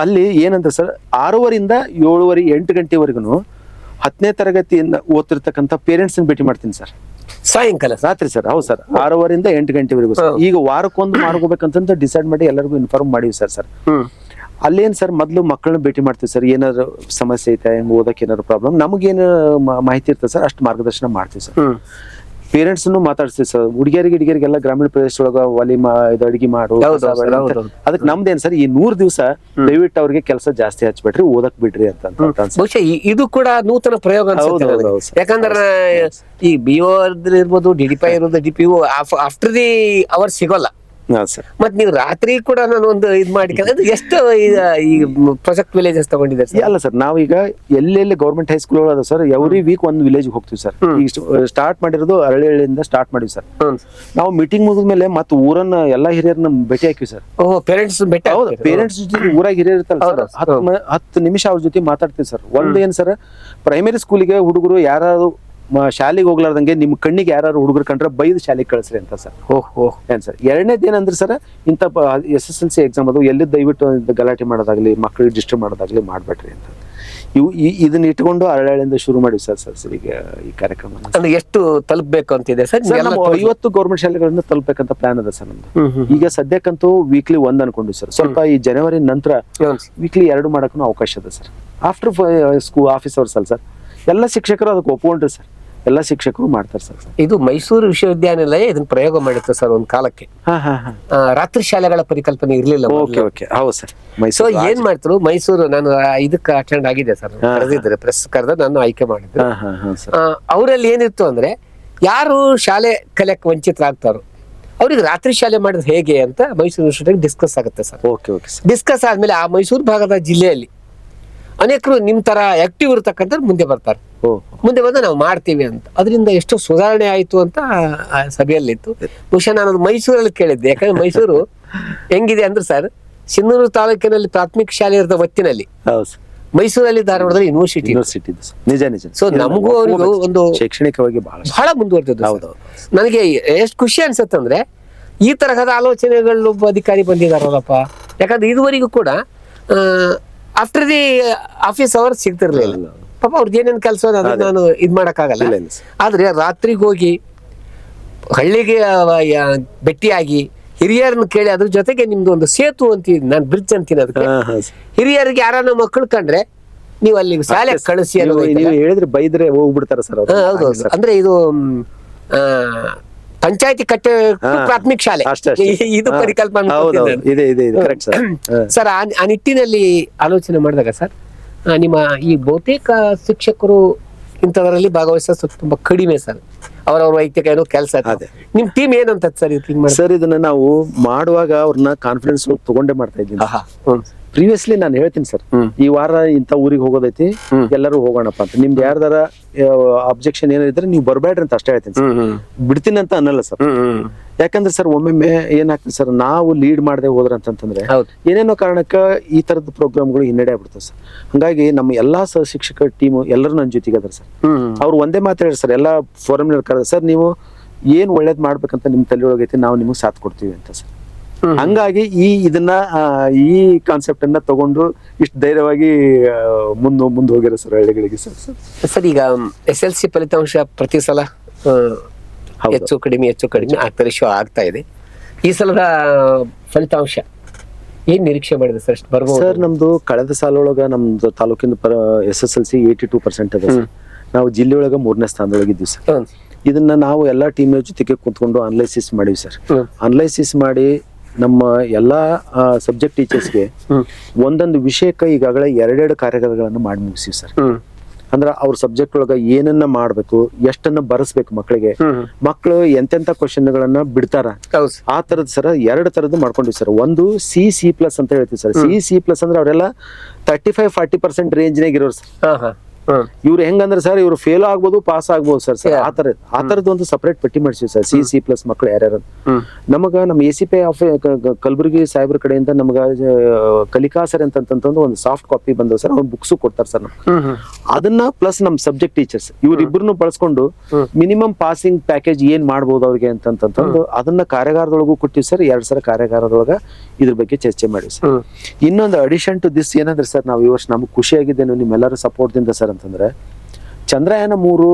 ಅಲ್ಲಿ ಏನಂದ್ರೆ ಸರ್ 6:30 7:30 8 ಗಂಟೆವರೆಗೂ 10ನೇ ತರಗತಿಯಿಂದ ಓದ್ತಿರ್ತಕ್ಕಂಥ ಪೇರೆಂಟ್ಸ್ ಭೇಟಿ ಮಾಡ್ತೀನಿ ಸರ್. ಸಾಯಂಕಾಲ ರಾತ್ರಿ ಸರ್. ಹೌದು ಸರ್, 6:30 8 ಗಂಟೆವರೆಗೂ ಸರ್. ಈಗ ವಾರಕ್ಕೊಂದು ಮಾಡ್ಕೋಬೇಕಂತ ಡಿಸೈಡ್ ಮಾಡಿ ಎಲ್ಲರಿಗೂ ಇನ್ಫಾರ್ಮ್ ಮಾಡಿವಿ ಸರ್. ಅಲ್ಲೇನ್ ಸರ್ ಮೊದ್ಲು ಮಕ್ಕಳನ್ನ ಭೇಟಿ ಮಾಡ್ತೀವಿ ಸರ್. ಏನಾದ್ರು ಸಮಸ್ಯೆ ಐತೆ, ಓದಕ್ಕೆ ಏನಾದ್ರು ಪ್ರಾಬ್ಲಮ್, ನಮಗೇನು ಮಾಹಿತಿ ಇರ್ತದೆ ಸರ್ ಅಷ್ಟು ಮಾರ್ಗದರ್ಶನ ಮಾಡ್ತೀವಿ ಸರ್. ಪೇರೆಂಟ್ಸ್ ಮಾತಾಡ್ತೀವಿ ಸರ್. ಹುಡುಗಿಯರಿಗೆಲ್ಲ ಗ್ರಾಮೀಣ ಪ್ರದೇಶದೊಳಗ ಒಲಿ ಅಡಿಗೆ ಮಾಡು, ಅದಕ್ಕೆ ನಮ್ದೇನ್ ಸರ್ ಈ 100 ದಿವಸ ದಯವಿಟ್ಟು ಅವ್ರಿಗೆ ಕೆಲಸ ಜಾಸ್ತಿ ಹಚ್ಬಿಟ್ರಿ, ಓದಕ್ ಬಿಡ್ರಿ ಅಂತ. ಬಹುಶಃ ಇದು ಕೂಡ ನೂತನ ಪ್ರಯೋಗ ಅನ್ಸುತ್ತೆ. ಯಾಕಂದ್ರೆ ಈ BO ಇರ್ಬೋದು, DDP ಇರ್ಬೋದು, DPO ಆಫ್ಟರ್ ದಿ ಅವರ್ ಸಿಗೋಲ್ಲ. ಮತ್ ನೀವು ರಾತ್ರಿ ಕೂಡ ನಾನು ಒಂದು ಇದ್ ಮಾಡಿ ಎಷ್ಟು ಈ ಪ್ರಾಜೆಕ್ಟ್ ವಿಲೇಜಸ್ ತಗೊಂಡಿದ್ದಾರೆ? ಅಲ್ಲ ಸರ್, ನಾವೀಗ ಎಲ್ಲೆಲ್ಲಿ ಗೌರ್ಮೆಂಟ್ ಹೈಸ್ಕೂಲ್ ಅದ ಸರ್, ಎವ್ರಿ ವೀಕ್ ಒಂದ್ ವಿಲೇಜ್ ಹೋಗ್ತೀವಿ ಸರ್. ಈಗ ಸ್ಟಾರ್ಟ್ ಮಾಡಿರೋದು ಅರಳಿಯಿಂದ ಸ್ಟಾರ್ಟ್ ಮಾಡಿವಿ ಸರ್. ನಾವು ಮೀಟಿಂಗ್ ಮುಗಿದ್ಮೇಲೆ ಮತ್ತೆ ಊರನ್ನ ಎಲ್ಲಾ ಹಿರಿಯರನ್ನ ಭೇಟಿ ಹಾಕಿವಿ ಸರ್. ಪೇರೆಂಟ್ಸ್ ಭೇಟಿ? ಹೌದು, ಪೇರೆಂಟ್ಸ್ ಜೊತೆ ಊರಾಗ ಹಿರಿಯರ್ ಇರ್ತಾರ ಸರ್, 10 ನಿಮಿಷ ಅವ್ರ ಜೊತೆ ಮಾತಾಡ್ತೀವಿ ಸರ್. ಒಂದ್ ಏನ್ ಸರ್, ಪ್ರೈಮರಿ ಸ್ಕೂಲಿಗೆ ಹುಡುಗರು ಯಾರು ಶಾಲೆಗೆ ಹೋಗ್ಲಾರ್ದಂಗೆ ನಿಮ್ ಕಣ್ಣಿಗೆ ಯಾರು ಹುಡುಗರು ಕಂಡ್ರೆ ಬೈದು ಶಾಲೆಗೆ ಕಳಿಸ್ರಿ ಅಂತ ಸರ್. ಏನ್ ಸರ್. ಎರಡನೇದು ಏನಂದ್ರೆ ಸರ್, ಇಂಥ SSLC ಎಕ್ಸಾಮ್ ಅದು ಎಲ್ಲಿ ದಯವಿಟ್ಟು ಗಲಾಟೆ ಮಾಡೋದಾಗ್ಲಿ, ಮಕ್ಕಳಿಗೆ ಡಿಸ್ಟರ್ಬ್ ಮಾಡೋದಾಗ್ಲಿ ಮಾಡ್ಬೇಡ್ರಿ ಅಂತ. ಇದನ್ನ ಇಟ್ಕೊಂಡು ಅರಳಿಂದ ಶುರು ಮಾಡಿ ಸರ್ ಈಗ ಈ ಕಾರ್ಯಕ್ರಮ. ಅಂದ್ರೆ ಎಷ್ಟು ತಲುಪಬೇಕು ಅಂತಿದೆ ಸರ್? 50 ಗೌರ್ಮೆಂಟ್ ಶಾಲೆಗಳನ್ನ ತಲುಪಬೇಕಂತ ಪ್ಲಾನ್ ಅದ ಸರ್ ನಮ್ದು. ಈಗ ಸದ್ಯಕ್ಕಂತೂ ವೀಕ್ಲಿ 1 ಅನ್ಕೊಂಡು ಸರ್. ಸ್ವಲ್ಪ ಈ ಜನವರಿ ನಂತರ ವೀಕ್ಲಿ 2 ಮಾಡಕ್ಕೂ ಅವಕಾಶ ಅದ sir. After school office hours ಅಲ್ಲ ಸರ್, ಎಲ್ಲ ಶಿಕ್ಷಕರು ಅದಕ್ಕೆ ಒಪ್ಕೊಂಡ್ರಿ ಸರ್. ಎಲ್ಲ ಶಿಕ್ಷಕರು ಮಾಡ್ತಾರೆ ಸರ್. ಇದು ಮೈಸೂರು ವಿಶ್ವವಿದ್ಯಾನಿಲಯ ಇದನ್ನ ಪ್ರಯೋಗ ಮಾಡಿತ್ತು ಸರ್ ಒಂದ್ ಕಾಲಕ್ಕೆ. ರಾತ್ರಿ ಶಾಲೆಗಳ ಪರಿಕಲ್ಪನೆ ಇರ್ಲಿಲ್ಲ. ಹೌದು ಸರ್. ಸೊ ಏನ್ ಮಾಡ್ತಾರೆ ಮೈಸೂರು, ನಾನು ಇದಕ್ಕೆ ಅಟೆಂಡ್ ಆಗಿದೆ ಸರ್, ಕರೆದಿದ್ದಾರೆ, ಪ್ರೆಸ್ ಕರೆದ ನಾನು ಆಯ್ಕೆ ಮಾಡಿದ್ದೆ. ಅವರಲ್ಲಿ ಏನಿತ್ತು ಅಂದ್ರೆ, ಯಾರು ಶಾಲೆ ಕಲಿಯಕ್ಕೆ ವಂಚಿತರಾಗ್ತಾರೋ ಅವ್ರಿಗೆ ರಾತ್ರಿ ಶಾಲೆ ಮಾಡಿದ್ರೆ ಹೇಗೆ ಅಂತ ಮೈಸೂರು ವಿಶ್ವವಿದ್ಯಾಲಯ ಡಿಸ್ಕಸ್ ಆಗುತ್ತೆ ಸರ್. ಡಿಸ್ಕಸ್ ಆದ್ಮೇಲೆ ಆ ಮೈಸೂರು ಭಾಗದ ಜಿಲ್ಲೆಯಲ್ಲಿ ಅನೇಕರು ನಿಮ್ ತರ ಆಕ್ಟಿವ್ ಇರ್ತಕ್ಕಂಥ ಮುಂದೆ ಬರ್ತಾರೆ. ಮುಂದೆ ಬಂದ ನಾವು ಮಾಡ್ತೀವಿ ಅಂತ. ಅದರಿಂದ ಎಷ್ಟು ಸುಧಾರಣೆ ಆಯ್ತು ಅಂತ ಸಭೆಯಲ್ಲಿತ್ತು. ಬಹುಶಃ ನಾನು ಮೈಸೂರಲ್ಲಿ ಕೇಳಿದ್ದೆ. ಯಾಕಂದ್ರೆ ಮೈಸೂರು ಹೆಂಗಿದೆ ಅಂದ್ರೆ ಸರ್, ಸಿಂಧನೂರು ತಾಲೂಕಿನಲ್ಲಿ ಪ್ರಾಥಮಿಕ ಶಾಲೆ ಇರೋ ಹೊತ್ತಿನಲ್ಲಿ ಮೈಸೂರಲ್ಲಿ, ಧಾರವಾಡದಲ್ಲಿ ಯೂನಿವರ್ಸಿಟಿ. ಸೊ ನಮಗೂ ಅವರಿಗೂ ಒಂದು ಶೈಕ್ಷಣಿಕವಾಗಿ ಬಹಳ ಮುಂದುವರೆದಿದ್ದು. ನನಗೆ ಎಷ್ಟು ಖುಷಿ ಅನ್ಸತ್ತಂದ್ರೆ ಈ ತರಹದ ಆಲೋಚನೆಗಳು ಅಧಿಕಾರಿ ಬಂದಿದಾರಲ್ಲಪ್ಪ. ಯಾಕಂದ್ರೆ ಇದುವರೆಗೂ ಕೂಡ ಆಫ್ಟರ್ ದಿ ಆಫೀಸ್ ಅವರ್ ಸಿಗ್ತಿರ್ಲಿಲ್ಲ ಪಾಪ. ಅವ್ರದ್ದು ಏನೇನು ಕೆಲಸ ನಾನು ಇದ್ ಮಾಡಕ್ಕಾಗಲ್ಲ. ಆದ್ರೆ ರಾತ್ರಿಗೆ ಹೋಗಿ ಹಳ್ಳಿಗೆ ಭೇಟಿಯಾಗಿ ಹಿರಿಯರನ್ನ ಕೇಳಿ, ಅದ್ರ ಜೊತೆಗೆ ನಿಮ್ದು ಒಂದು ಸೇತು ಅಂತೀನಿ, ನಾನು ಬ್ರಿಡ್ಜ್ ಅಂತೀನಿ ಅದಕ್ಕೆ. ಹಿರಿಯರಿಗೆ ಯಾರನ್ನ ಮಕ್ಕಳು ಕಂಡ್ರೆ ನೀವು ಅಲ್ಲಿ ಶಾಲೆ ಕಳಿಸಿ ಹೇಳಿದ್ರೆ ಬೈದ್ರೆ ಹೋಗ್ಬಿಡ್ತಾರ ಸರ್. ಹೌದೌದು. ಅಂದ್ರೆ ಇದು ಪಂಚಾಯತಿ ಕಟ್ಟೆ ಪ್ರಾಥಮಿಕ ಶಾಲೆ ಇದು ಪರಿಕಲ್ಪನೆ ಸರ್. ಆ ನಿಟ್ಟಿನಲ್ಲಿ ಆಲೋಚನೆ ಮಾಡಿದಾಗ ಸರ್, ನಿಮ್ಮ ಈ ಬಹುತೇಕ ಶಿಕ್ಷಕರು ಇಂಥದ್ರಲ್ಲಿ ಭಾಗವಹಿಸೋದು ತುಂಬಾ ಕಡಿಮೆ ಸರ್. ಅವ್ರವ್ರ ವೈಯಕ್ತಿಕ ಏನೋ ಕೆಲಸ. ನಿಮ್ ಟೀಮ್ ಏನಂತ ಸರ್ ಸರ್ ಇದನ್ನ ನಾವು ಮಾಡುವಾಗ ಅವ್ರನ್ನ ಕಾನ್ಫಿಡೆನ್ಸ್ ತಗೊಂಡೇ ಮಾಡ್ತಾ ಇದ್ದೀನಿ. ಪ್ರೀವಿಯಸ್ಲಿ ನಾನು ಹೇಳ್ತೀನಿ ಸರ್, ಈ ವಾರ ಇಂಥ ಊರಿಗೆ ಹೋಗೋದೈತಿ, ಎಲ್ಲರೂ ಹೋಗೋಣಪ್ಪ ಅಂತ. ನಿಮ್ದು ಯಾರ್ದಾರ ಅಬ್ಜೆಕ್ಷನ್ ಏನಿದ್ರೆ ನೀವು ಬರ್ಬೇಡ್ರಿ ಅಂತ ಅಷ್ಟೇ ಹೇಳ್ತೀನಿ ಸರ್, ಬಿಡ್ತೀನಿ ಅಂತ ಅನ್ನಲ್ಲ ಸರ್. ಯಾಕಂದ್ರೆ ಸರ್ ಒಮ್ಮೊಮ್ಮೆ ಏನಾಗ್ತದೆ ಸರ್, ನಾವು ಲೀಡ್ ಮಾಡದೆ ಹೋದ್ರ ಅಂತಂದ್ರೆ ಏನೇನೋ ಕಾರಣಕ್ಕ ಈ ತರದ ಪ್ರೋಗ್ರಾಮ್ಗಳು ಹಿನ್ನಡೆ ಆಗ್ಬಿಡ್ತದೆ ಸರ್. ಹಂಗಾಗಿ ನಮ್ಮ ಎಲ್ಲಾ ಸಹ ಶಿಕ್ಷಕ ಟೀಮು ಎಲ್ಲರೂ ನನ್ನ ಜೊತೆಗೆ ಅದ್ರ ಸರ್. ಅವ್ರು ಒಂದೇ ಮಾತು ಹೇಳಿ ಸರ್, ಎಲ್ಲಾ ಫೋರಮ್ ಕರೆದ ಸರ್, ನೀವು ಏನ್ ಒಳ್ಳೇದ್ ಮಾಡ್ಬೇಕಂತ ನಿಮ್ ತಲೆ ಒಳಗೈತಿ, ನಾವು ನಿಮಗ್ ಸಾಥ್ ಕೊಡ್ತೀವಿ ಅಂತ ಸರ್. ಹಂಗಾಗಿ ಈ ಕಾನ್ಸೆಪ್ಟ್ ಅನ್ನ ತಗೊಂಡು ಇಷ್ಟು ಧೈರ್ಯವಾಗಿ ಮುಂದೆ ಹೋಗಿರೋ ಸರ್ ಹಳ್ಳಿಗಳಿಗೆ ಸರ್. ಸರ್ ಈಗ SLC ಫಲಿತಾಂಶ ಪ್ರತಿ ಸಲ ಹೆಚ್ಚು ಕಡಿಮೆ ಆಗ್ತಾ ಶೋ ಆಗ್ತಾ ಇದೆ. ಈ ಸಲದ ಫಲಿತಾಂಶ ಏನ್ ನಿರೀಕ್ಷೆ ಮಾಡಿದೆ ಸರ್? ಬರ್ಬೋದು ಸರ್? ನಮ್ದು ಕಳೆದ ಸಾಲ ಒಳಗ ನಮ್ದು ತಾಲೂಕಿನ SSLC 82% ಅದ ಸರ್. ನಾವು ಜಿಲ್ಲೆ ಒಳಗ 3ನೇ ಸ್ಥಾನದೊಳಗಿದ್ದೀವಿ ಸರ್. ಇದನ್ನ ನಾವು ಎಲ್ಲಾ ಟೀಮ್ ಜೊತೆಗೆ ಕುತ್ಕೊಂಡು ಅನಲೈಸಿಸ್ ಮಾಡಿವಿ ಸರ್. ಅನಲೈಸಿಸ್ ಮಾಡಿ ನಮ್ಮ ಎಲ್ಲಾ ಸಬ್ಜೆಕ್ಟ್ ಟೀಚರ್ಸ್ಗೆ ಒಂದೊಂದು ವಿಷಯಕ್ಕೆ ಈಗಾಗಲೇ 2 ಕಾರ್ಯಗಳನ್ನು ಮಾಡಿ ಮುಗಿಸಿವಿ ಸರ್. ಅಂದ್ರ ಅವ್ರ ಸಬ್ಜೆಕ್ಟ್ ಒಳಗ ಏನನ್ನ ಮಾಡ್ಬೇಕು, ಎಷ್ಟನ್ನ ಬರೆಸ್ಬೇಕು, ಮಕ್ಕಳು ಎಂತೆಂತ ಕ್ವಶನ್ಗಳನ್ನ ಬಿಡ್ತಾರ, ಆ ತರದ್ ಸರ್ 2 ತರದ್ದು ಮಾಡ್ಕೊಂಡಿವಿ ಸರ್. ಒಂದು C++ ಅಂತ ಹೇಳ್ತೀವಿ ಸರ್. C++ ಅಂದ್ರೆ ಅವರೆಲ್ಲ 35-40% ರೇಂಜ್ನಾಗ ಇರೋರು ಸರ್. ಇವ್ರು ಹೆಂಗಂದ್ರೆ ಸರ್, ಇವ್ರು ಫೇಲ್ ಆಗ್ಬೋದು, ಪಾಸ್ ಆಗ್ಬೋದು ಸರ್. ಆ ತರದ್ ಒಂದು ಸಪರೇಟ್ ಪಟ್ಟಿ ಮಾಡಿಸಿವಿ ಸರ್. C++ ಮಕ್ಕಳು ಯಾರ್ಯಾರು ನಮಗ ನಮ್ಮ ACP ಕಲಬುರಗಿ ಸಾಹೇಬ್ರ ಕಡೆಯಿಂದ ನಮಗ ಕಲಿಕಾ ಸರ್ ಅಂತಂತಂದು ಒಂದು ಸಾಫ್ಟ್ ಕಾಪಿ ಬಂದವು ಸರ್. ಅವ್ರು ಬುಕ್ಸ್ ಕೊಡ್ತಾರೆ ಸರ್. ಅದನ್ನ ಪ್ಲಸ್ ನಮ್ ಸಬ್ಜೆಕ್ಟ್ ಟೀಚರ್ಸ್ ಇವ್ರಿಬ್ರು ಬಳಸ್ಕೊಂಡು ಮಿನಿಮಮ್ ಪಾಸಿಂಗ್ ಪ್ಯಾಕೇಜ್ ಏನ್ ಮಾಡ್ಬೋದು ಅವ್ರಿಗೆ ಅಂತಂತಂದು ಅದನ್ನ ಕಾರ್ಯಾಗಾರದೊಳಗೂ ಕೊಟ್ಟಿವಿ ಸರ್. 2 ಸಲ ಕಾರ್ಯಾಗಾರದೊಳಗ ಇದ್ರ ಬಗ್ಗೆ ಚರ್ಚೆ ಮಾಡಿವಿ ಸರ್. ಇನ್ನೊಂದು ಅಡಿಷನ್ ಟು ದಿಸ್ ಏನಂದ್ರೆ ಸರ್, ನಾವು ಈ ವರ್ಷ ನಮ್ಗೆ ಖುಷಿ ಆಗಿದ್ದೇನೆ ನಿಮ್ಮೆಲ್ಲರ ಸಪೋರ್ಟ್ ದಿಂದ ಸರ್. ಅಂತಂದ್ರೆ ಚಂದ್ರಯಾನ 3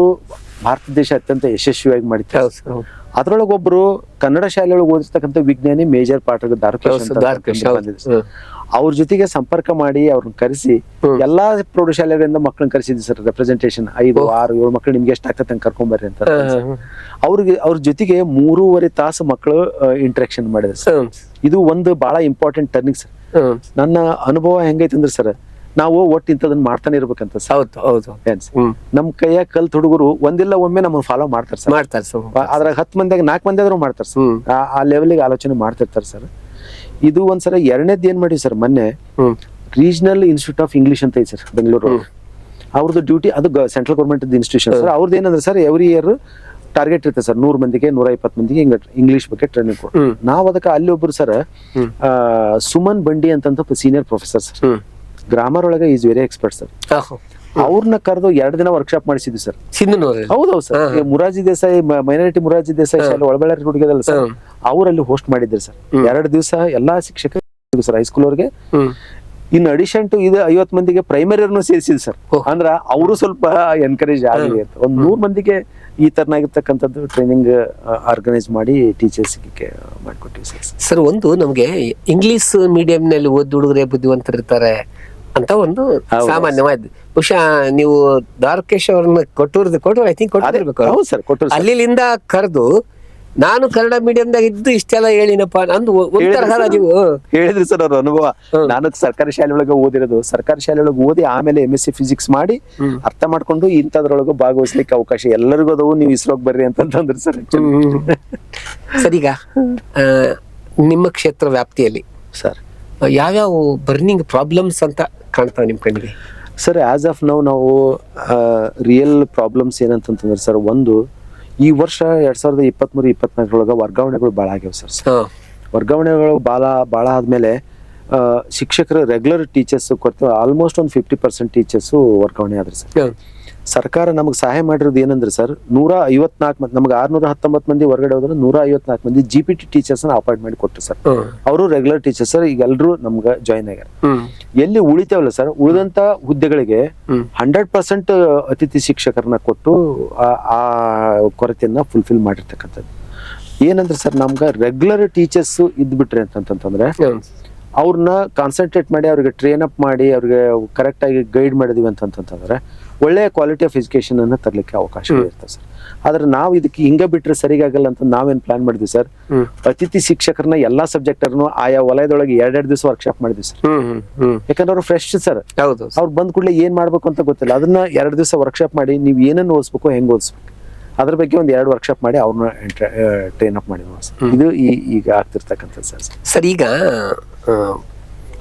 ಭಾರತ ದೇಶ ಅತ್ಯಂತ ಯಶಸ್ವಿಯಾಗಿ ಮಾಡಿತ್ತು. ಅದ್ರೊಳಗೆ ಒಬ್ರು ಕನ್ನಡ ಶಾಲೆಯೊಳಗೆ ಓದಿರ್ತಕ್ಕಂಥ ವಿಜ್ಞಾನಿ ಮೇಜರ್ ಪಾಟೀಲ್ ದಾರ್ಕೇಶ್ ಅವ್ರ ಜೊತೆಗೆ ಸಂಪರ್ಕ ಮಾಡಿ ಅವ್ರನ್ನ ಕರೆಸಿ ಎಲ್ಲಾ ಪ್ರೌಢಶಾಲೆಗಳಿಂದ ಮಕ್ಕಳನ್ನ ಕರೆಸಿದ್ವಿ ಸರ್. ರೆಪ್ರೆಸೆಂಟೇಷನ್ 5, 6, 7 ಮಕ್ಕಳು ನಿಮ್ಗೆ ಎಷ್ಟು ಆಗ್ತದೆ ಅಂತ ಕರ್ಕೊಂಡ್ ಬರ್ರಿ ಅಂತ ಅವ್ರ ಜೊತೆಗೆ 3.5 ತಾಸು ಮಕ್ಕಳು ಇಂಟ್ರಾಕ್ಷನ್ ಮಾಡಿದ್ರು ಸರ್. ಇದು ಒಂದು ಬಹಳ ಇಂಪಾರ್ಟೆಂಟ್ ಟರ್ನಿಂಗ್ ಸರ್. ನನ್ನ ಅನುಭವ ಹೆಂಗೈತೆ ಅಂದ್ರೆ ಸರ್, ನಾವು ಒಟ್ಟು ಇಂಥದನ್ನ ಮಾಡ್ತಾನೆ ಇರ್ಬೇಕಂತ ಸರ್. ನಮ್ ಕೈಯಾಗ ಕಲ್ತ್ ಹುಡುಗರು ಒಂದಿಲ್ಲ ಒಮ್ಮೆ ನಮ್ಮನ್ನ ಫಾಲೋ ಮಾಡ್ತಾರೆ ಸರ್. ಅದ್ರಾಗ 10 ಮಂದಿಯಾಗ 4 ಮಂದಿ ಆದ್ರೂ ಮಾಡ್ತಾರೆ ಸರ್. ಆ ಲೆವೆಲ್ಗೆ ಆಲೋಚನೆ ಮಾಡ್ತಿರ್ತಾರೆ ಸರ್. ಇದು ಒಂದ್ಸಲ. 2ನೇದ್ ಏನ್ ಮಾಡಿ ಸರ್, ಮೊನ್ನೆ ರೀಜನಲ್ ಇನ್ಸ್ಟಿಟ್ಯೂಟ್ ಆಫ್ ಇಂಗ್ಲಿಷ್ ಅಂತ ಐತಿ ಸರ್ ಬೆಂಗಳೂರು. ಅವ್ರದ್ದು ಡ್ಯೂಟಿ ಅದು ಸೆಂಟ್ರಲ್ ಗೌರ್ಮೆಂಟ್ ಇನ್ಸ್ಟಿಟ್ಯೂಷನ್ ಸರ್. ಅವ್ರದ್ದು ಏನಂದ್ರೆ ಸರ್, ಎವ್ರಿ ಇಯರ್ ಟಾರ್ಗೆಟ್ ಇರುತ್ತೆ ಸರ್ 100 ಮಂದಿಗೆ 120 ಮಂದಿಗೆ ಹಿಂಗ ಇಂಗ್ಲಿಷ್ ಬಗ್ಗೆ ಟ್ರೈನಿಂಗ್ ಕೊಡು. ನಾವ್ ಅದಕ್ಕೆ ಅಲ್ಲಿ ಒಬ್ರು ಸರ್ ಸುಮನ್ ಬಂಡಿ ಅಂತ ಸೀನಿಯರ್ ಪ್ರೊಫೆಸರ್ ಸರ್, ಗ್ರಾಮರ್ ಒಳಗೆ ಈಸ್ ವೆರಿ ಎಕ್ಸ್ಪರ್ಟ್ ಸರ್. ಅವ್ರನ್ನ ಕರೆದು 2 ದಿನ ವರ್ಕ್ಶಾಪ್ ಮಾಡಿಸಿದ್ವಿ ಸರ್. ಹೌದೌದು ಸರ್. ಮುರಾರ್ಜಿ ದೇಸಾಯಿ ಮೈನಾರಿಟಿ ಮುರಾರ್ಜಿ ದೇಸಾಯಿ ಶಾಲೆ ಒಳಬಳ್ಳಾರಿ ಹುಡುಗದಲ್ಲ ಸರ್, ಅವರಲ್ಲಿ ಹೋಸ್ಟ್ ಮಾಡಿದ್ರು ಸರ್. 2 ದಿವಸ ಎಲ್ಲಾ ಶಿಕ್ಷಕರು ಸರ್, ಹೈಸ್ಕೂಲ್ ಅವ್ರಿಗೆ. ಇನ್ ಅಡಿಷನ್ ಟು ಇದು 50 ಮಂದಿಗೆ ಪ್ರೈಮರಿಯರ್ನು ಸೇರಿಸಿದ್ರು ಸರ್. ಅಂದ್ರ ಅವರು ಸ್ವಲ್ಪ ಎನ್ಕರೇಜ್ ಆಗಲಿ ಅಂತ ಒಂದು 100 ಮಂದಿಗೆ ಈ ತರನಾಗಿರ್ತಕ್ಕಂಥದ್ದು ಟ್ರೈನಿಂಗ್ ಆರ್ಗನೈಸ್ ಮಾಡಿ ಟೀಚರ್ಸ್ ಮಾಡ್ಕೊಟ್ಟಿವಿ ಸರ್. ಸರ್ ಒಂದು ನಮ್ಗೆ ಇಂಗ್ಲಿಷ್ ಮೀಡಿಯಂ ನಲ್ಲಿ ಓದ್ ಹುಡುಗರೇ ಬುದ್ಧಿವಂತರಿರ್ತಾರೆ ಅಂತ ಒಂದು ಸಾಮಾನ್ಯವಾದ. ಬಹುಶಃ ನೀವು ದ್ವಾರಕೇಶ್ ಅವ್ರನ್ನ ಕೊಟ್ಟೂರು ಐ ಥಿಂಕ್ ಕೊಟ್ಟಿರ್ಬೇಕು. ಅಲ್ಲಿಂದ ಕರೆದು ನಾನು ಕನ್ನಡ ಮೀಡಿಯಂದಾಗ ಇದ್ದು ಇಷ್ಟೆಲ್ಲ ಹೇಳಿನಪ್ಪ ಅಂದು ನೀವು ಹೇಳಿದ್ರಿ ಸರ್. ಅವ್ರ ಅನುಭವ, ನಾನು ಸರ್ಕಾರಿ ಶಾಲೆ ಒಳಗೆ ಓದಿರೋದು, ಸರ್ಕಾರಿ ಶಾಲೆ ಒಳಗೆ ಓದಿ ಆಮೇಲೆ MSc ಫಿಸಿಕ್ಸ್ ಮಾಡಿ ಅರ್ಥ ಮಾಡ್ಕೊಂಡು ಇಂಥದ್ರೊಳಗೆ ಭಾಗವಹಿಸ್ಲಿಕ್ಕೆ ಅವಕಾಶ ಎಲ್ಲರಿಗೂ ಅದವು, ನೀವು ಇಸ್ರೋಗ್ ಬರ್ರಿ ಅಂತಂದ್ರೆ ಸರ್. ಸರ್ ಈಗ ನಿಮ್ಮ ಕ್ಷೇತ್ರ ವ್ಯಾಪ್ತಿಯಲ್ಲಿ ಸರ್ ಯಾವ್ಯಾವ ಬರ್ನಿಂಗ್ ಪ್ರಾಬ್ಲಮ್ಸ್ ಅಂತ ಕಾಣ್ತಾವೆ ನಿಮ್ ಕಣ್ಣಿಗೆ? ಸರ್ ಆಸ್ ಆಫ್ ನಾವು ರಿಯಲ್ ಪ್ರಾಬ್ಲಮ್ಸ್ ಏನಂತಂದ್ರೆ ಸರ್, ಒಂದು ಈ ವರ್ಷ 2023-24 ವರ್ಗಾವಣೆಗಳು ಭಾಳ ಆಗ್ಯಾವ ಸರ್. ವರ್ಗಾವಣೆಗಳು ಭಾಳ ಆದ್ಮೇಲೆ ಶಿಕ್ಷಕರು ರೆಗ್ಯುಲರ್ ಟೀಚರ್ಸ್ ಕೊಡ್ತಾರೆ. ಆಲ್ಮೋಸ್ಟ್ ಒಂದು 50% ಟೀಚರ್ಸ್ ವರ್ಗಾವಣೆ ಆದ್ರಿ ಸರ್. ಸರ್ಕಾರ ನಮಗೆ ಸಹಾಯ ಮಾಡಿರೋದು ಏನಂದ್ರೆ ಸರ್, 154 ಮಂದಿ, ನಮ್ಗೆ 619 ಮಂದಿ ಹೊರಗಡೆ ಹೋದ್ರೆ 154 ಮಂದಿ GPT ಟೀಚರ್ಸ್ ಅಪಾಯಿಂಟ್ ಮಾಡಿ ಕೊಟ್ಟರು ಸರ್. ಅವರು ರೆಗ್ಯುಲರ್ ಟೀಚರ್ಸ್ ಸರ್. ಈಗ ಎಲ್ರು ನಮ್ಗೆ ಜಾಯಿನ್ ಆಗ್ಯಾರ. ಎಲ್ಲಿ ಉಳಿತೇವಲ್ಲ ಸರ್, ಉಳಿದಂತ ಹುದ್ದೆಗಳಿಗೆ 100% ಅತಿಥಿ ಶಿಕ್ಷಕರನ್ನ ಕೊಟ್ಟು ಆ ಕೊರತೆಯನ್ನ ಫುಲ್ಫಿಲ್ ಮಾಡಿರ್ತಕ್ಕಂಥದ್ದು. ಏನಂದ್ರೆ ಸರ್, ನಮ್ಗೆ ರೆಗ್ಯುಲರ್ ಟೀಚರ್ಸ್ ಇದ್ಬಿಟ್ರಿ ಅಂತಂತಂದ್ರೆ ಅವ್ರನ್ನ ಕಾನ್ಸಂಟ್ರೇಟ್ ಮಾಡಿ ಅವ್ರಿಗೆ ಟ್ರೈನ್ ಅಪ್ ಮಾಡಿ ಅವ್ರಿಗೆ ಕರೆಕ್ಟ್ ಆಗಿ ಗೈಡ್ ಮಾಡಿದೀವಿ ಅಂತಂತಂದ್ರೆ ಒಳ್ಳೆಯ ಕ್ವಾಲಿಟಿ ಆಫ್ ಎಜುಕೇಶನ್ ಅನ್ನ ತರ್ಲಿಕ್ಕೆ ಅವಕಾಶ ಇರ್ತದೆ ಸರ್. ಆದ್ರೆ ನಾವು ಇದಕ್ಕೆ ಹಿಂಗ ಬಿಟ್ರೆ ಸರಿಗಾಗಲ್ಲ ಅಂತ ನಾವೇನ್ ಪ್ಲಾನ್ ಮಾಡಿದ್ವಿ ಸರ್, ಅತಿಥಿ ಶಿಕ್ಷಕರನ್ನ ಎಲ್ಲಾ ಸಬ್ಜೆಕ್ಟ್ ಅನ್ನು ಆಯಾ ವಲಯದೊಳಗೆ 2 ದಿವಸ ವರ್ಕ್ಶಾಪ್ ಮಾಡಿದ್ವಿ ಸರ್. ಯಾಕಂದ್ರೆ ಅವ್ರು ಫ್ರೆಶ್ ಸರ್, ಅವ್ರು ಬಂದ್ ಕೂಡಲೇ ಏನ್ ಮಾಡ್ಬೇಕು ಅಂತ ಗೊತ್ತಿಲ್ಲ, ಅದನ್ನ 2 ದಿವಸ ವರ್ಕ್ಶಾಪ್ ಮಾಡಿ ನೀವು ಏನನ್ನ ಓದಿಸ್ಬೇಕು ಹೆಂಗ್ ಓದಿಸ್ಬೇಕು ಅದ್ರ ಬಗ್ಗೆ ಒಂದ್ 2 ವರ್ಕ್ಶಾಪ್ ಮಾಡಿ ಅವ್ರನ್ನ ಟ್ರೈನ್ ಅಪ್ ಮಾಡಿದ್ವಿ. ಇದು ಈಗ ಆಗ್ತಿರ್ತಕ್ಕಂಥದ್ದು ಸರ್. ಸರ್, ಈಗ